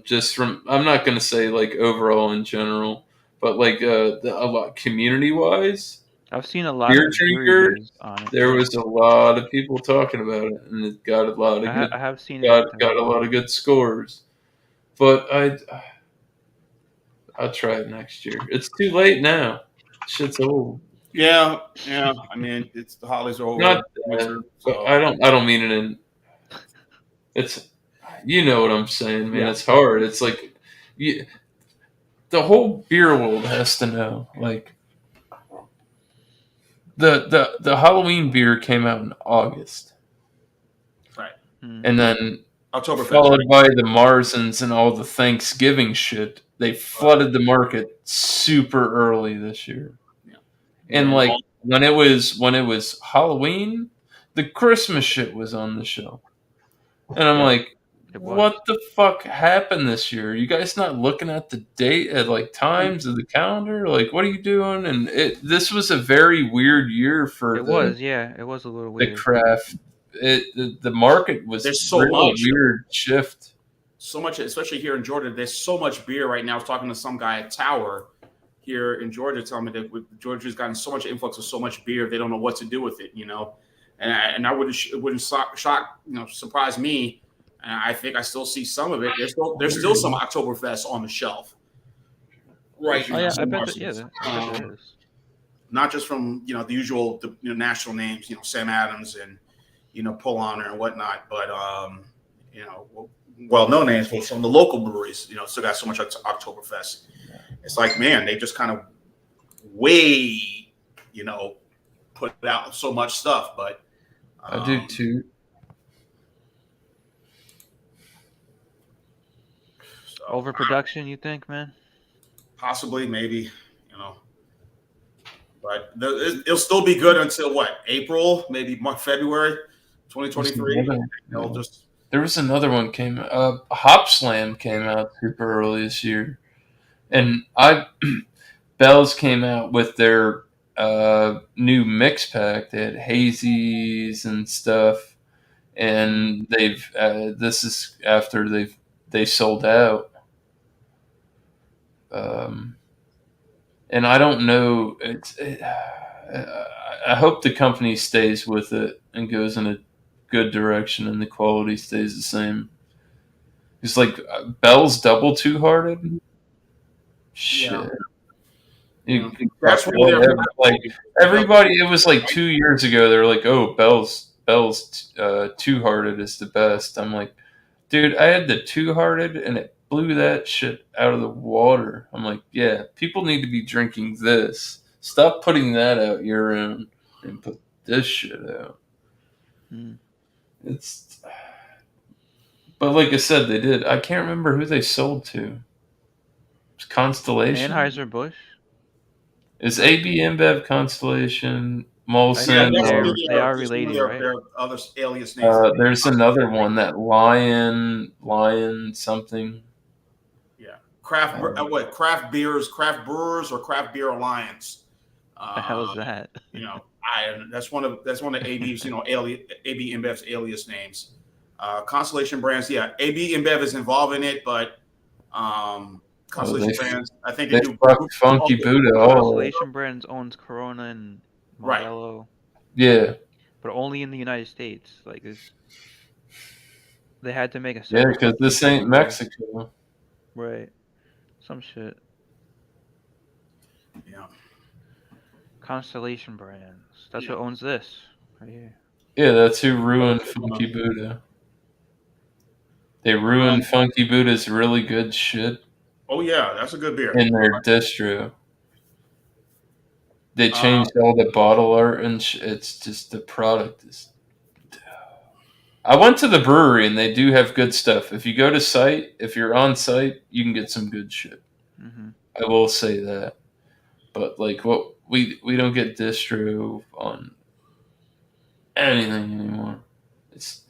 Just from I'm not gonna say like overall in general, but like a lot community wise. I've seen a lot Beer of drinker, reviews on it. there was a lot of people talking about it, and it got a lot of I have seen it. got a lot of good scores. But I'll try it next year. It's too late now. Shit's old. Yeah. I mean, it's the holidays are over. Not that, but I don't mean it in. It's what I'm saying, man. Yeah. It's hard. It's like the whole beer world has to know. Like the Halloween beer came out in August, Right. and then Oktoberfest. followed by the Marzens and all the Thanksgiving shit. They flooded the market super early this year. Yeah. And like when it was Halloween, the Christmas shit was on the show. And I'm like, It was. what the fuck happened this year? You guys not looking at the date at like times of the calendar? Like, what are you doing? And this was a very weird year for It was a little the weird. craft. The market was There's so really much. weird shift. So much, especially here in Georgia. There's so much beer right now. I was talking to some guy at Tower here in Georgia, telling me that Georgia's gotten so much influx of so much beer, they don't know what to do with it. And I wouldn't surprise me. And I think I still see some of it. There's still some Oktoberfest on the shelf. Right. Oh yeah, Some I bet Marston's. there is. Not just from the usual national names, Sam Adams and Pull Honor and whatnot, but well-known names from some of the local breweries. Still got so much Oktoberfest. It's like, man, they just kind of put out so much stuff. But I do too. So, Overproduction, you think, man? possibly, maybe, but it'll still be good until what? April, maybe February, 2023. There was another one came. Hop Slam came out super early this year, and Bell's came out with their new mix pack. They had hazies and stuff, and they've this is after they sold out. And I don't know. I hope the company stays with it and goes in a good direction, and the quality stays the same. It's like Bell's Double Two Hearted. Shit. Yeah. That's like everybody. It was like 2 years ago. They were like, "Oh, Bell's Two Hearted is the best." I'm like, dude, I had the Two Hearted, and it blew that shit out of the water. I'm like, yeah, people need to be drinking this. Stop putting that out year round and put this shit out. But like I said, they did. I can't remember who they sold to. It's Constellation. Anheuser-Busch. Is AB InBev Constellation? Molson? They are related, right? There are other alias names. There's another one, that Lion something. Yeah, craft brewers, or Craft Beer Alliance. The hell is that? That's one of AB's AB InBev's alias names. Constellation Brands, yeah, AB InBev is involved in it, but Constellation Brands, I think they do Funky Buddha. Constellation Brands owns Corona and Modelo. Right. Yeah. But only in the United States. Like this, they had to make a. Yeah, because this ain't Mexico. Right. Some shit. Yeah. Constellation Brands. That's what owns this, right here. Yeah, that's who ruined Funky Buddha. They ruined Funky Buddha's really good shit Oh yeah, that's a good beer. in their distro. They changed all the bottle art and it's just the product is. I went to the brewery and they do have good stuff. If you go to site, if you're on site, you can get some good shit. Mm-hmm. I will say that. But like what we don't get distro on anything anymore. It's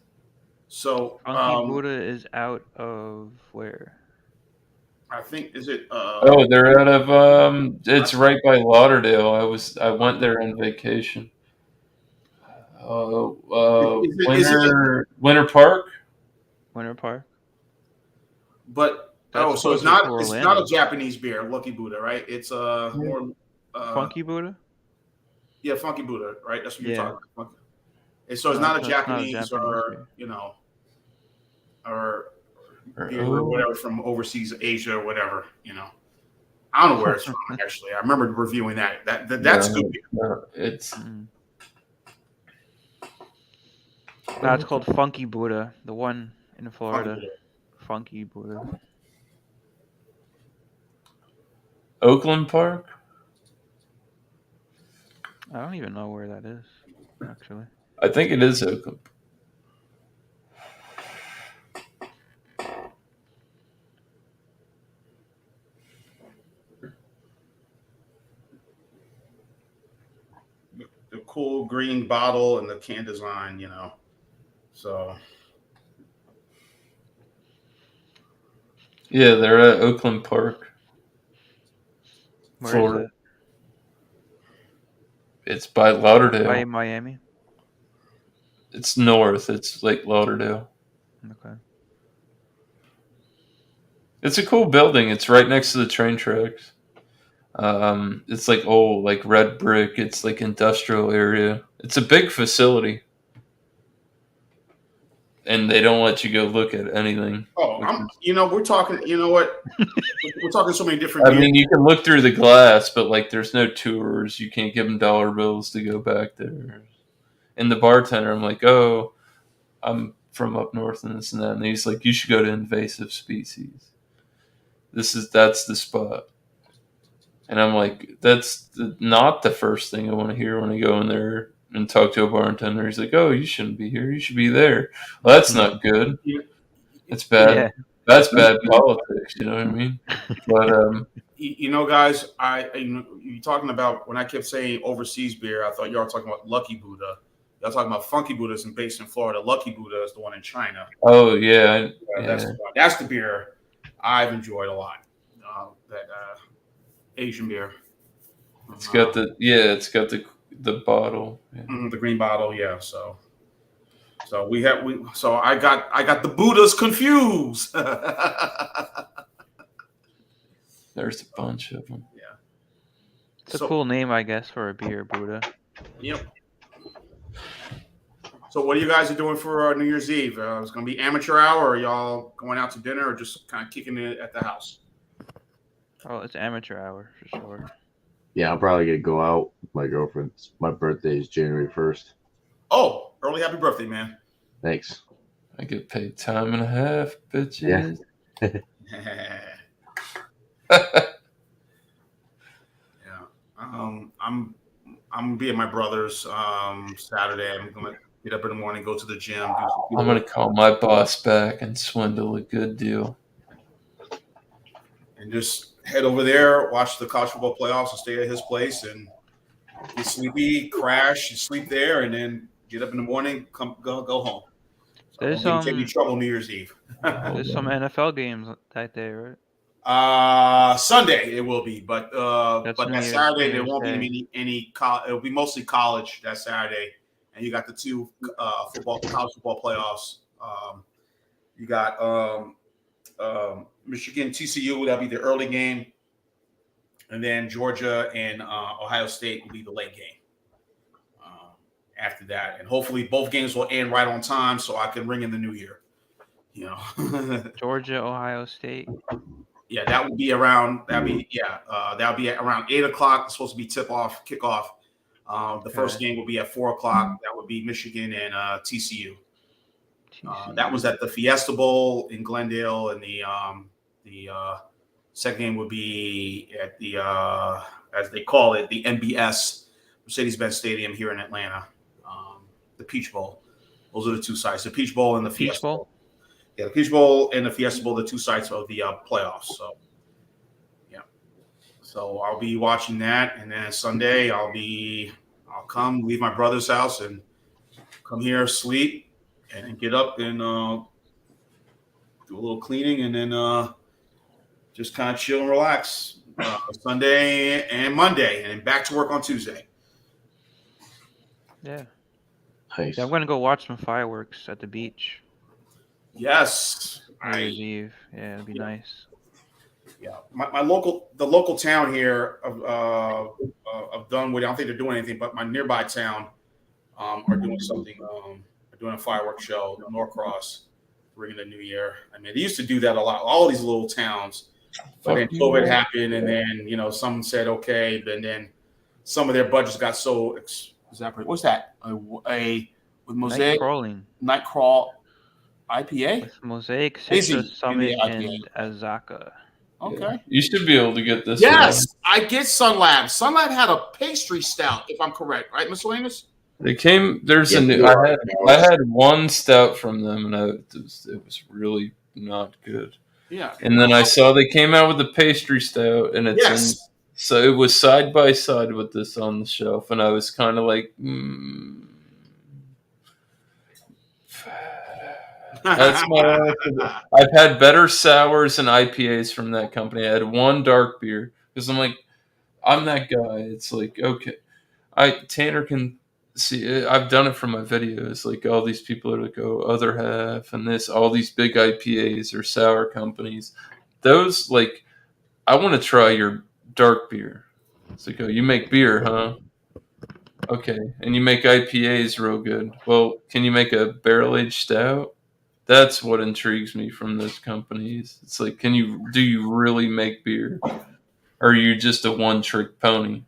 So Funky Buddha is out of where? I think is it oh, they're out of it's right by Lauderdale. I went there on vacation. is it Winter Park. Winter Park. but That's so it's closer not to it's Orlando. not a Japanese beer, Lucky Buddha, right? It's more Funky Buddha. yeah, Funky Buddha, right? That's what you're Yeah. talking about. And so it's No, not a it's not a Japanese Japanese or beer. you know or Or, beer or whatever from overseas Asia or whatever, you know. I don't know where it's from actually. I remember reviewing that. That's good beer. no, it's Mm. No, it's called Funky Buddha. The one in Florida. Funky Buddha. Oakland Park. I don't even know where that is, actually. I think it is Oakland. The cool green bottle and the can design, you know. So Yeah, they're at Oakland Park, Where is Florida. that? It's by Lauderdale. By Miami. It's north. It's Lake Lauderdale. Okay. It's a cool building. It's right next to the train tracks. It's like old, like red brick. It's like industrial area. It's a big facility, and they don't let you go look at anything. we're talking. You know what? We're talking so many different. I mean, you can look through the glass, but like, there's no tours. You can't give them dollar bills to go back there. And the bartender, I'm like, oh, I'm from up north and this and that, and he's like, you should go to Invasive Species. That's the spot. And I'm like, that's not the first thing I want to hear when I go in there and talk to a bartender. He's like, oh, you shouldn't be here. You should be there. Well, that's not good. It's bad. Yeah. That's bad politics. You know what I mean? But you know, guys, you're talking about when I kept saying overseas beer, I thought y'all were talking about Lucky Buddha. Y'all talking about Funky Buddha's based in Florida. Lucky Buddha is the one in China. oh yeah, That's the beer I've enjoyed a lot. That Asian beer. it's got the bottle. Yeah. The green bottle, yeah. So I got the Buddhas confused. There's a bunch of them. Yeah. It's a cool name, I guess, for a beer, Buddha. Yep. So what are you guys doing for New Year's Eve? It's going to be amateur hour, or y'all going out to dinner, or just kind of kicking it at the house? Oh, it's amateur hour for sure. Yeah, I'm probably gonna go out with my girlfriend's. My birthday is January 1st. Oh, early happy birthday, man. Thanks. I get paid time and a half, bitches. Yeah. I'm gonna be at my brother's Saturday. I'm gonna get up in the morning, go to the gym. I'm gonna call my boss back and swindle a good deal. And just head over there, watch the college football playoffs, and stay at his place and get sleepy, crash, and sleep there, and then get up in the morning, go home. So There's don't get any trouble New Year's Eve. There's some NFL games that day, right? Sunday it will be, but that Saturday there won't Day. be any. It'll be mostly college that Saturday, and you got the two college football playoffs. You got Michigan, TCU. That'll be the early game, and then Georgia and Ohio State will be the late game. After that, and hopefully both games will end right on time, so I can ring in the new year. You know, Georgia, Ohio State. Yeah, that would be around. That'll be around 8:00. It's supposed to be kickoff. The first Okay. game will be at 4:00. That would be Michigan and TCU. That was at the Fiesta Bowl in Glendale, and the second game would be at the as they call it, the MBS, Mercedes-Benz Stadium here in Atlanta, the Peach Bowl. Those are the two sites: the Peach Bowl and the Peach Fiesta Bowl? Bowl. Yeah, the Peach Bowl and the Fiesta Bowl, the two sites of the playoffs. So, yeah. So I'll be watching that, and then Sunday I'll come leave my brother's house and come here, sleep, and get up and do a little cleaning, and then just kind of chill and relax Sunday and Monday, and back to work on Tuesday. Yeah. Nice. Yeah, I'm gonna go watch some fireworks at the beach Yes, New Year's Eve. Yeah, it'd be nice. Yeah, the local town here of Dunwoody. I don't think they're doing anything, but my nearby town are doing something. They're doing a fireworks show, Norcross, bringing the new year. I mean, they used to do that a lot. All these little towns, but then COVID happened, and then someone said okay, and then some of their budgets got so. What's that? With Mosaic Nightcrawl IPA? With Mosaic, Easy. Citrus Summit, IPA. and Azaka. Okay. You should be able to get this. Yes, I get Sunlab. Sunlab had a pastry stout, if I'm correct, right, Miscellaneous? They came. There's Yeah, a new. I had one stout from them, and it was really not good. Yeah. And then I saw they came out with a pastry stout, and it's so it was side by side with this on the shelf, and I was kind of like, That's my. I've had better sours and IPAs from that company. I had one dark beer because I'm that guy. It's like, okay, Tanner can see it. I've done it for my videos. Like all these people are like, oh, other half and this, all these big IPAs or sour companies. Those I want to try your dark beer. It's like, oh, you make beer, huh? Okay, and you make IPAs real good. Well, can you make a barrel aged stout? That's what intrigues me from those companies. It's like, do you really make beer? Or are you just a one-trick pony?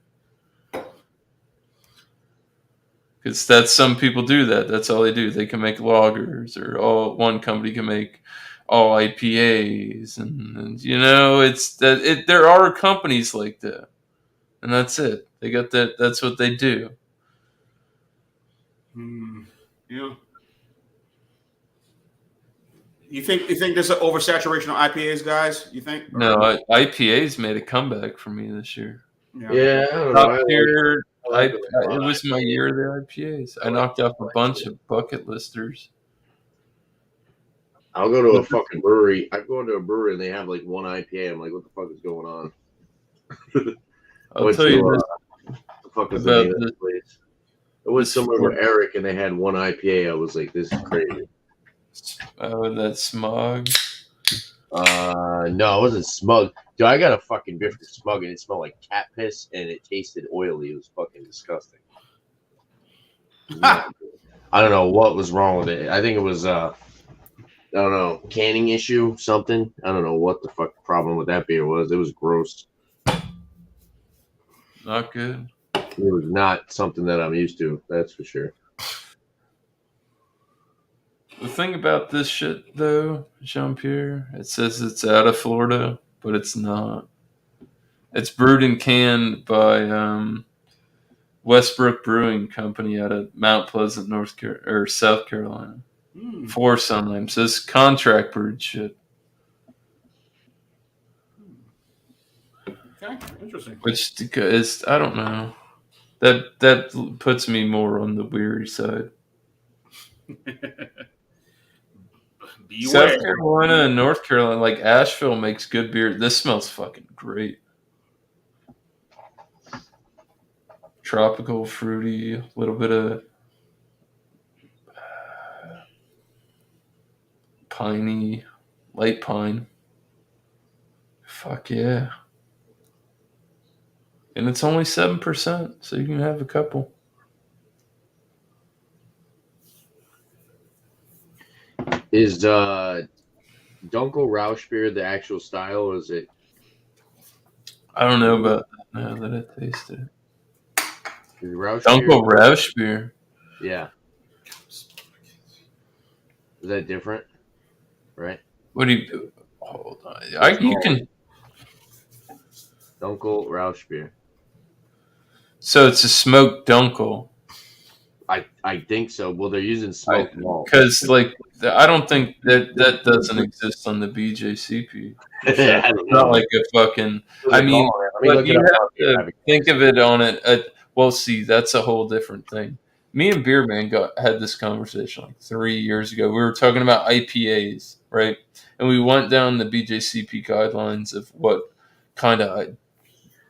Because some people do that. That's all they do. They can make lagers, or one company can make all IPAs, and it's that. There are companies like that, and that's it. They got that. That's what they do. Yeah. You think there's an oversaturation of IPAs, guys? You think? No, IPAs made a comeback for me this year. Yeah, I don't Top know. tier. like It was my year of the IPAs. I knocked off a bunch of bucket listers. I'll go to a fucking brewery. I go into a brewery and they have like one IPA. I'm like, what the fuck is going on? I'll tell you this. What the fuck is the name of this place? It was somewhere with Eric and they had one IPA. I was like, this is crazy. That Smog. No, it wasn't Smug. Dude, I got a fucking beer for Smug and it smelled like cat piss and it tasted oily. It was fucking disgusting. I don't know what was wrong with it. I think it was I don't know, canning issue, something. I don't know what the fuck the problem with that beer was. It was gross. Not good. It was not something that I'm used to, that's for sure. The thing about this shit, though, Jean-Pierre, it says it's out of Florida, but it's not. It's brewed and canned by Westbrook Brewing Company out of Mount Pleasant, South Carolina. For Sunland. So it's contract brewed shit. Okay, interesting. Which is, I don't know. That puts me more on the weary side. South Carolina and North Carolina, like Asheville, makes good beer. This smells fucking great. Tropical, fruity, a little bit of piney, light pine. Fuck yeah. And it's only 7%, so you can have a couple. Is Dunkel Rausch beer the actual style, or is it? I don't know about that now that I tasted it. Rausch Dunkel beer? Rausch beer. Yeah. Is that different? Right? What do you? Hold on. It's You called can. Dunkel Rausch beer. So it's a smoked Dunkel. I think so. Well, they're using smoked malt. Because I don't think that doesn't exist on the BJCP. I It's don't not know. like a fucking. What's I it mean, called? Let me but look it you up. have to think of it on it. Well, see, that's a whole different thing. Me and Beerman had this conversation like 3 years ago. We were talking about IPAs, right? And we went down the BJCP guidelines of what kind of Yeah, it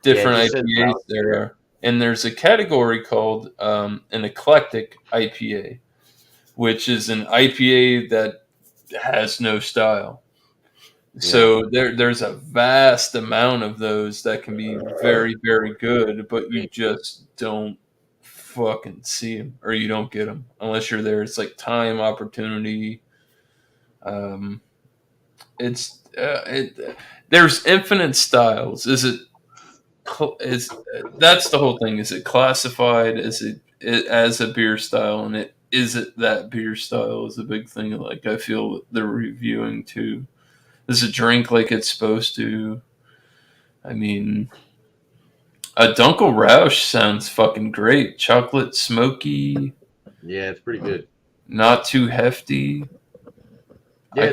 different just says IPAs Rausch there beer. are. And there's a category called an eclectic IPA, which is an IPA that has no style. So there's a vast amount of those that can be very, very good, but you just don't fucking see them or you don't get them unless you're there. It's like time, opportunity. Um, there's infinite styles. Is that's the whole thing? Is it classified? Is it as a beer style, and is it that beer style is a big thing. Like I feel they're reviewing too. Does it drink like it's supposed to? I mean, a Dunkel Rausch sounds fucking great. Chocolate, smoky, Yeah, it's pretty good. not too hefty. Yeah, I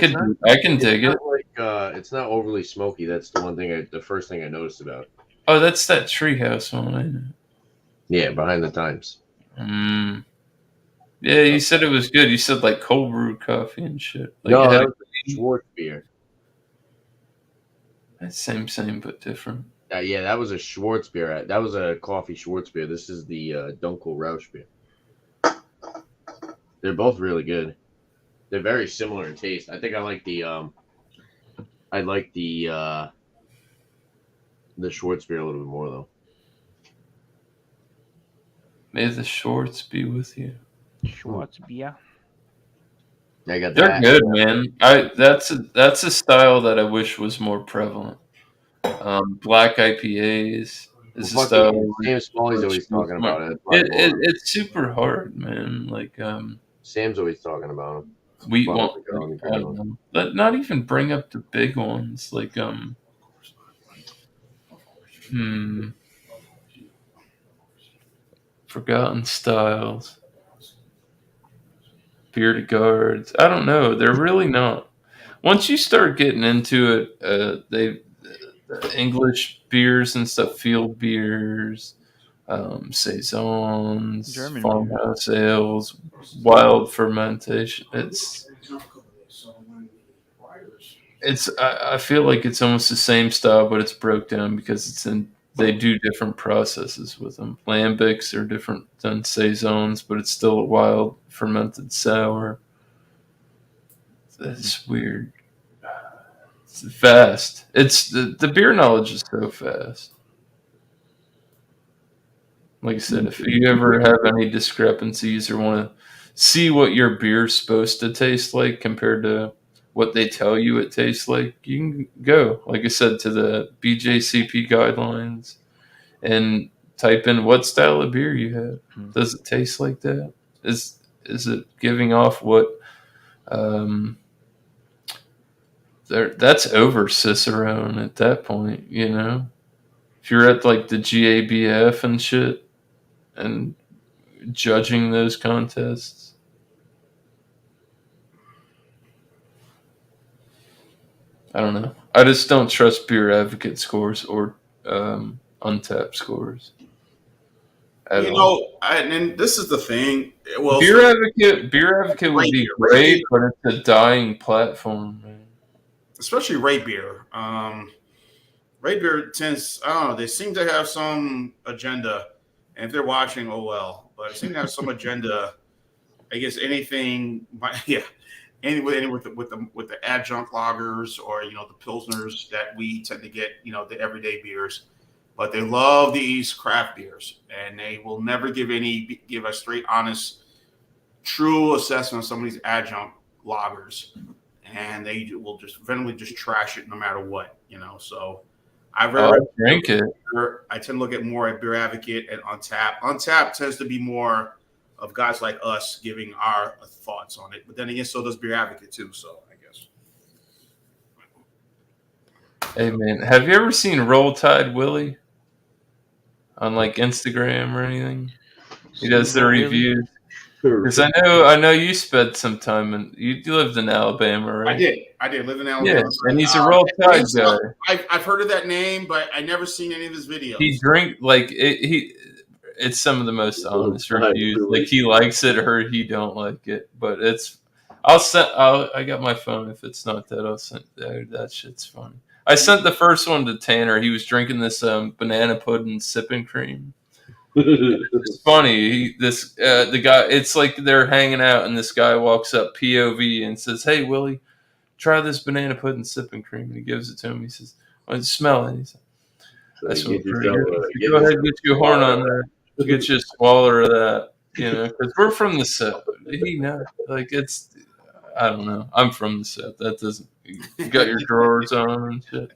can dig it. It's not overly smoky. That's the first thing I noticed about it. Oh, that's that Treehouse one. I know. Yeah, Behind the Times. Yeah, you said it was good. You said like cold brew coffee and shit. Like No, it had that was Schwartz beer. same, but different. Yeah, that was a Schwartz beer. That was a coffee Schwartz beer. This is the Dunkel Rausch beer. They're both really good. They're very similar in taste. I think I like the Schwartz beer a little bit more though. May the Schwartz be with you. Schwartz beer. I got They're that. good, man. That's a style that I wish was more prevalent. Black IPAs is a style. Sam Smalley's always talking about it. It's super hard, man. Like Sam's always talking about them. wheat Well, one. I don't know. But not even bring up the big ones like Forgotten Styles, Bearded Guards. I don't know. They're really not. Once you start getting into it, English beers and stuff, field beers, saisons, German farmhouse ales, wild fermentation. I feel like it's almost the same style, but it's broke down because they do different processes with them. Lambics are different than saisons, but it's still a wild fermented sour. It's weird. It's vast. It's the beer knowledge is so fast. Like I said, if you ever have any discrepancies or want to see what your beer's supposed to taste like compared to what they tell you it tastes like, you can go, like I said, to the BJCP guidelines and type in what style of beer you have. Does it taste like that? Is it giving off what? That's over Cicerone at that point, you know. If you're at like the GABF and shit and judging those contests. I don't know. I just don't trust Beer Advocate scores or Untapped scores. And this is the thing. Well, Beer Advocate would be great, but it's a dying platform, man. Especially Rate Beer. Rate Beer tends, I don't know, they seem to have some agenda. And if they're watching, oh well. But they seem to have some agenda. I guess anything, any with the adjunct lagers or the pilsners that we tend to get, the everyday beers. But they love these craft beers, and they will never give a straight, honest, true assessment of some of these adjunct lagers, and they will just eventually just trash it no matter what. So I Oh, I very drink it. I tend to look at more at Beer Advocate and Untapped. Untapped tends to be more of guys like us giving our thoughts on it. But then again, so does Beer Advocate too. So I guess. Hey man, have you ever seen Roll Tide Willie on like Instagram or anything? He does the Steve-O Willie? reviews. Because I know you spent some time and you lived in Alabama, right? I did live in Yeah, Alabama. and he's a Roll Tide guy. I've heard of that name, but I never seen any of his videos. He drink like it's some of the most honest reviews. Like he likes it or he don't like it, but it's. I got my phone. If it's not that, I'll send that shit's funny. I sent the first one to Tanner. He was drinking this banana pudding sipping cream. It's funny. The guy. It's like they're hanging out, and this guy walks up POV and says, "Hey Willie, try this banana pudding sipping cream." And he gives it to him. He says, "Oh, smell it." He says, "That's what pretty good. Go ahead, and get your horn on there. Get you a swallow of that." You know, because we're from the South. He knows. Like it's. I don't know. I'm from the South. That doesn't. You got your drawers on and shit.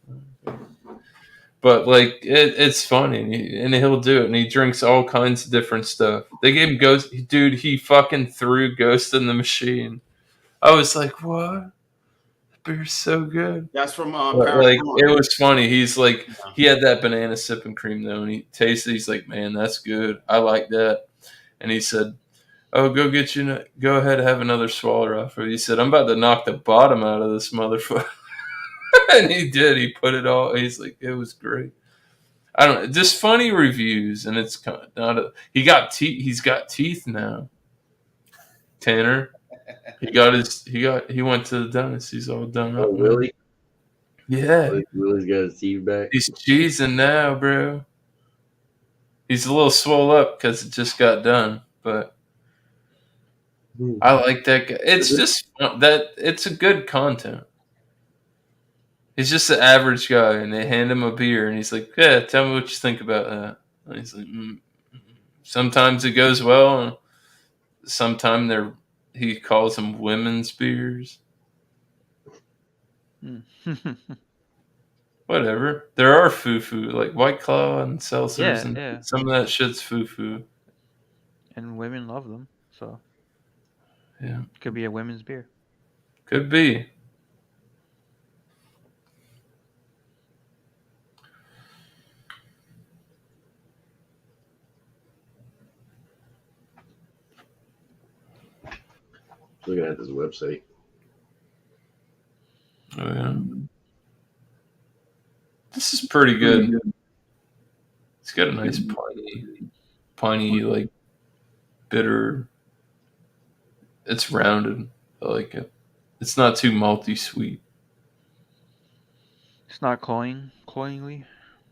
But like it's funny, and he'll do it, and he drinks all kinds of different stuff. They gave him Ghost, dude. He fucking threw Ghost in the Machine. I was like, what? The beer's so good. That's from like it was funny. He's like, he had that banana sipping cream though, and he tasted. He's like, man, that's good. I like that. And he said, oh, go ahead, have another swallow off it. He said, I'm about to knock the bottom out of this motherfucker. And he did. He put it all. He's like, it was great. I don't know, just funny reviews, and it's kind of not a. He got teeth. He's got teeth now. Tanner, he went to the dentist. He's all done up. Oh, Willie? Yeah, Willie's got his teeth back. he's cheesing now, bro. He's a little swole up because it just got done, but I like that guy. It's just that it's a good content. He's just an average guy, and they hand him a beer, and he's like, yeah, tell me what you think about that. And he's like, sometimes it goes well, and sometimes he calls them women's beers. Whatever. There are foo-foo, like White Claw and seltzers, and some of that shit's foo-foo. And women love them, so yeah, could be a women's beer. Could be. Looking at this website. Oh, yeah. This is pretty good. It's got a nice piney, like bitter. It's rounded. I like it. It's not too malty sweet. It's not cloyingly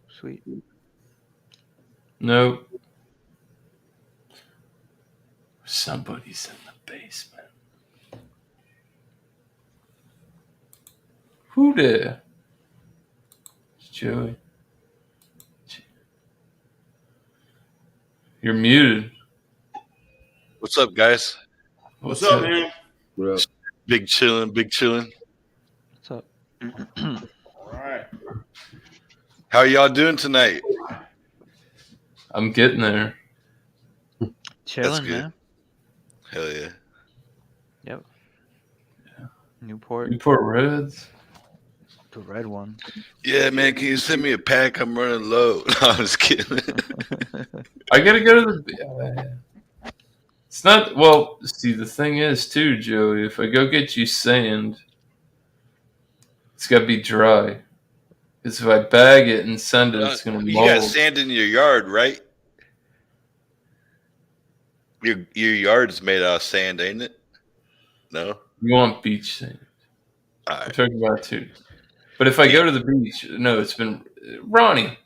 sweet. Nope. Somebody's in the basement. Who there? It's Joey. You're muted. What's up, guys? What's up, man? Bro. Big chillin'. What's up? All right. How are y'all doing tonight? I'm getting there. Chilling, good. man. Hell yeah. Yep. Yeah. Newport Reds. The red one. Yeah, man. Can you send me a pack? I'm running low. No, I'm just kidding. I gotta go to the. It's not well. See, the thing is, too, Joey. If I go get you sand, it's gotta be dry. Because if I bag it and send it, it's gonna You mold. got sand in your yard, right? Your yard's made out of sand, ain't it? No. You want beach sand? All I'm right. talking about too. But if I go to the beach, no, it's been Ronnie.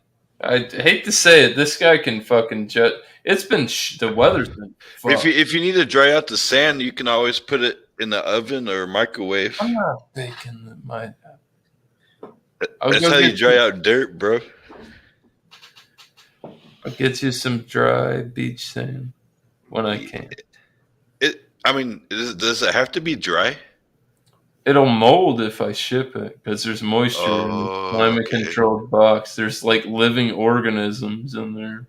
I hate to say it, this guy can fucking jet. It's been the weather's been. If you need to dry out the sand, you can always put it in the oven or microwave. I'm not baking my. That's how you dry out dirt, bro. I'll get you some dry beach sand when I can. Does it have to be dry? it'll mold if I ship it because there's moisture in the Oh, climate okay. controlled box. There's like living organisms in there.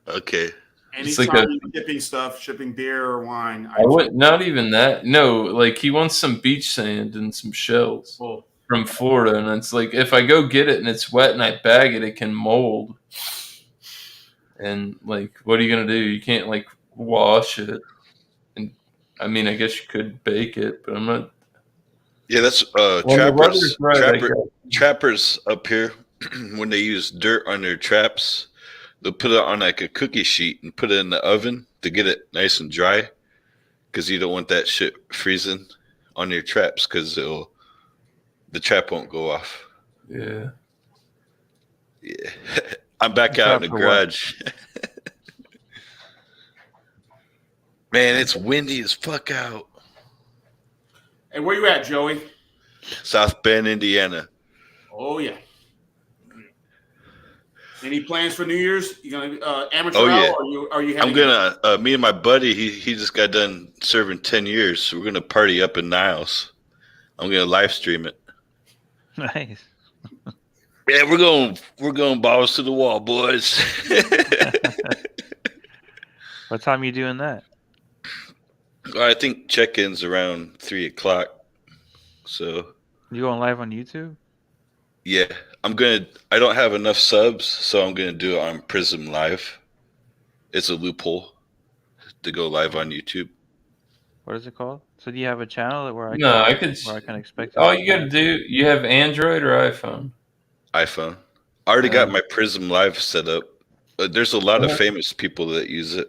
Okay. It's like Anytime you're shipping stuff, shipping beer or wine, I would not even that. No, like he wants some beach sand and some shells Oh, from Florida, and it's like if I go get it and it's wet and I bag it, it can mold. And like, what are you gonna do? You can't like wash it. And I mean, I guess you could bake it, but I'm not. Yeah, that's When the weather's right, I guess. trappers up here when they use dirt on their traps, they'll put it on like a cookie sheet and put it in the oven to get it nice and dry because you don't want that shit freezing on your traps because the trap won't go off. Yeah. Yeah. I'm back The out in trap the for what? garage. Man, it's windy as fuck out. and where you at, Joey? South Bend, Indiana. Oh yeah. Any plans for New Year's? You gonna amateur Oh, yeah. hour, or are you I'm heading? gonna me and my buddy, he just got done serving 10 years, so we're gonna party up in Niles. I'm gonna live stream it. Nice. Yeah, we're going balls to the wall, boys. What time you doing that? I think check-in's around 3:00. So You going live on YouTube? yeah, I don't have enough subs, so I'm gonna do it on Prism Live. It's a loophole to go live on YouTube. What is it called? So do you have a channel where I No, can, I could. where I can expect? All you gotta do, you have Android or iPhone? iPhone. I already got Yeah. my Prism Live set up. There's a lot of Yeah. famous people that use it.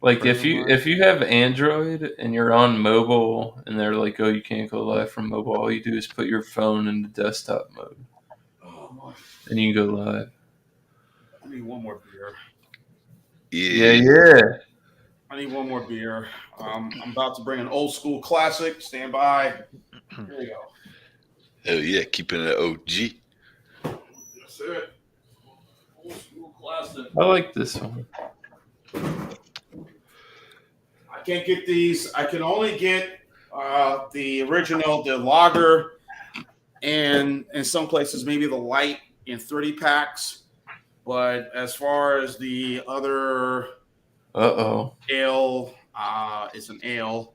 Like if Prism you have Android and you're on mobile and they're like, oh, you can't go live from mobile, all you do is put your phone into desktop mode Oh, boy. and you can go live. I need one more beer. Yeah. I need one more beer. I'm about to bring an old school classic. Stand by. Here we go. Oh yeah, keeping it OG. That's it. Old school classic. I like this one. I can't get these. I can only get the original, the lager, and in some places maybe the light in 30 packs. But as far as the other Uh-oh. ale, it's an ale.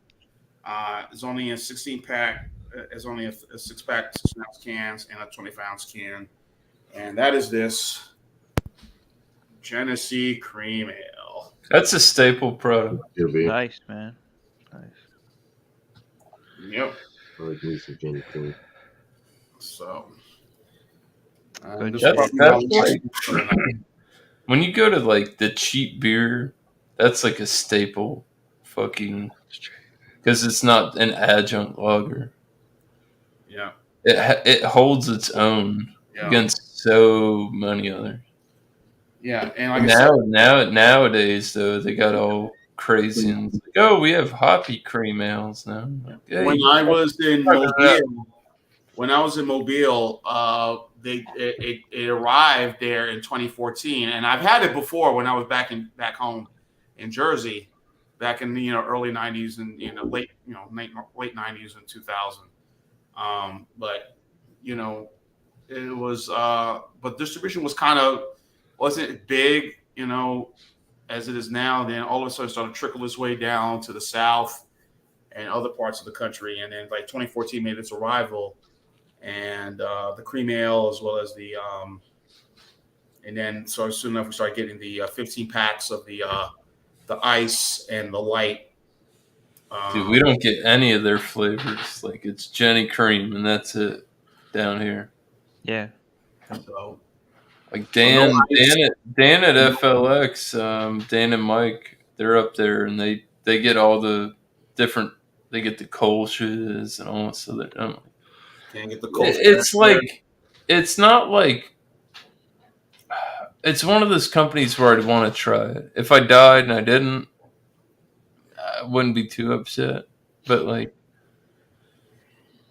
It's only a 16 pack. It's only a 6-pack, 6-ounce cans and a 25-ounce can, and that is this Genesee Cream Ale. That's a staple product. It'll be Nice, man. Nice. Yep. like me some gin too. So Good this shit. is probably That's my last like- one for the night. When you go to like the cheap beer, that's like a staple fucking because it's not an adjunct lager. Yeah. It holds its own Yeah. against so many others. Yeah. And like I said, Nowadays though they got all crazy and it's like, oh, we have hoppy cream ales now. I'm like, hey, when I was in Talk about that. Mobile, it arrived there in 2014, and I've had it before when I was back home in Jersey, back in the early 90s and late 90s and 2000. But it was but distribution was wasn't big as it is now. Then all of a sudden started to trickle its way down to the South and other parts of the country, and then like 2014 made its arrival, and the cream ale as well as the and then so soon enough we started getting the 15 packs of the ice and the light. dude, we don't get any of their flavors. Like it's Jenny Cream and that's it down here. Yeah. So, Like Dan no ice. Dan at FLX, Dan and Mike, they're up there and they get all the different. They get the Kolsch's and all that stuff. can't get the cold. It's like it's not like it's one of those companies where I'd want to try it. If I died and I didn't, I wouldn't be too upset. But like,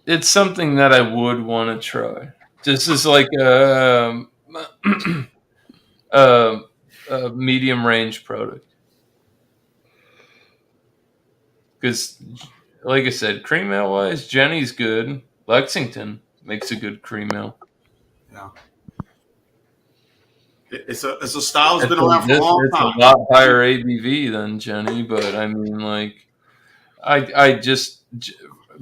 it's something that I would want to try. This is like a medium range product because like I said, cream ale wise, Jenny's good. Lexington makes a good cream ale. Yeah. It's a style that's been It's around for a long it's a time. lot higher ABV than Jenny, but I mean, like, I just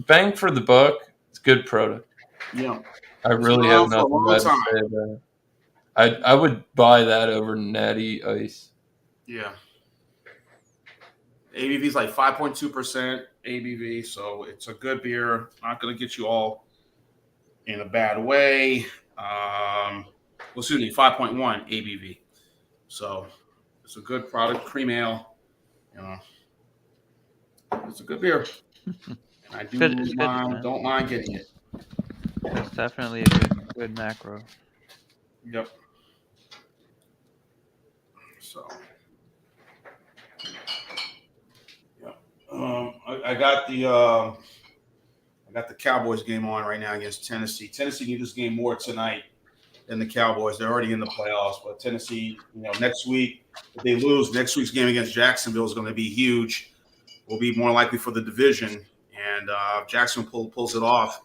bang for the buck. It's a good product. Yeah. I It's been really have around for a nothing long bad to time. say about it. I would buy that over Natty Ice. Yeah. ABV is like 5.2% ABV, so it's a good beer. Not going to get you all in a bad way. Well, excuse me, 5.1 ABV. So it's a good product, cream ale. You know, it's a good beer. And I do It's good, man. don't mind getting it. It's definitely a good macro. Yep. So, yeah. I got the Cowboys game on right now against Tennessee. Tennessee needs this game more tonight than the Cowboys. They're already in the playoffs, but Tennessee, next week, if they lose, next week's game against Jacksonville is going to be huge. Will be more likely for the division, and if Jacksonville pulls it off.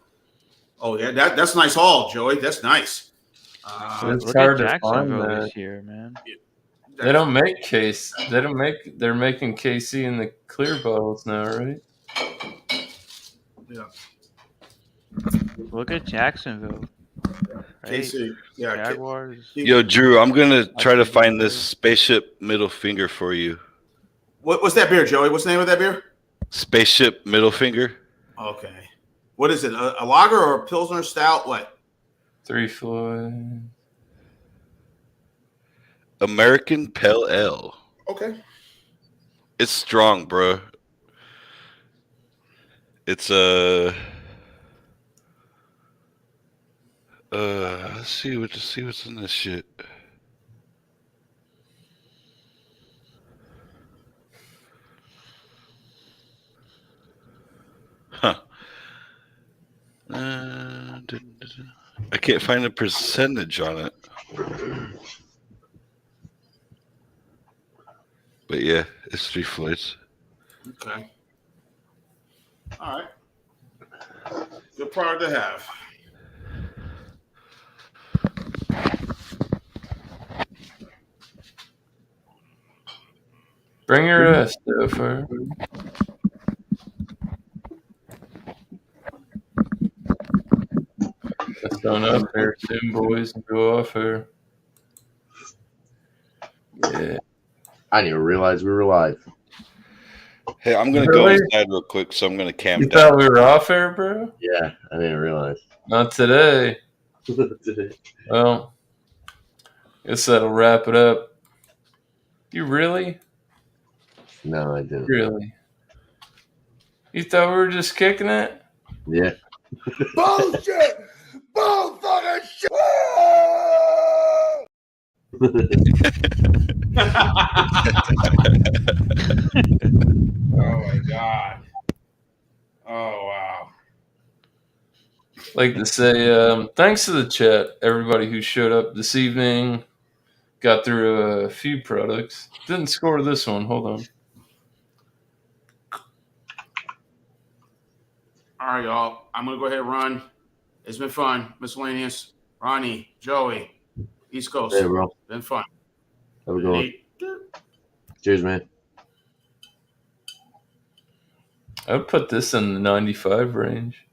Oh yeah, that's a nice haul, Joey. That's nice. It's Look hard at to find Jacksonville that. this year, man. They don't make case. They don't make. They're making KC in the clear bottles now, right? Yeah. Look at Jacksonville. Right? KC, yeah. Jaguars. Yo, Drew, I'm gonna try to find this spaceship middle finger for you. What's that beer, Joey? What's the name of that beer? Spaceship middle finger. Okay. What is it? A lager or a Pilsner stout? What? 3 Floyd. American Pale Ale. Okay. It's strong, bro. It's let's see what's in this shit. Huh. I can't find a percentage on it. But yeah, it's 3 Floyds. Okay. All right. Good product to have. Bring your ass there for. Let's go up here soon, boys, and go off here. Yeah. I didn't even realize we were live. Hey, I'm gonna Really? go inside real quick, so I'm gonna You camp thought down. we were off air, bro? Yeah, I didn't realize. Not today. Well, guess that'll wrap it up. You really? No, I didn't. Really? You thought we were just kicking it? Yeah. Bullshit! Bull fucking shit! Oh my God. Oh wow. Like to say thanks to the chat, everybody who showed up this evening. Got through a few products. Didn't score this one. Hold on. All right, y'all. I'm gonna go ahead and run. It's been fun. Miscellaneous. Ronnie, Joey, East Coast. Hey, bro. Been fun. Have a good one. Cheers, man. I would put this in the 95 range.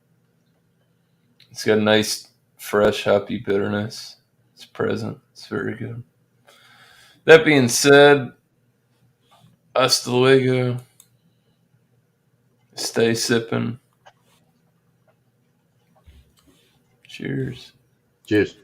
It's got a nice, fresh, hoppy bitterness. It's present. It's very good. That being said, hasta luego. Stay sipping. Cheers. Cheers.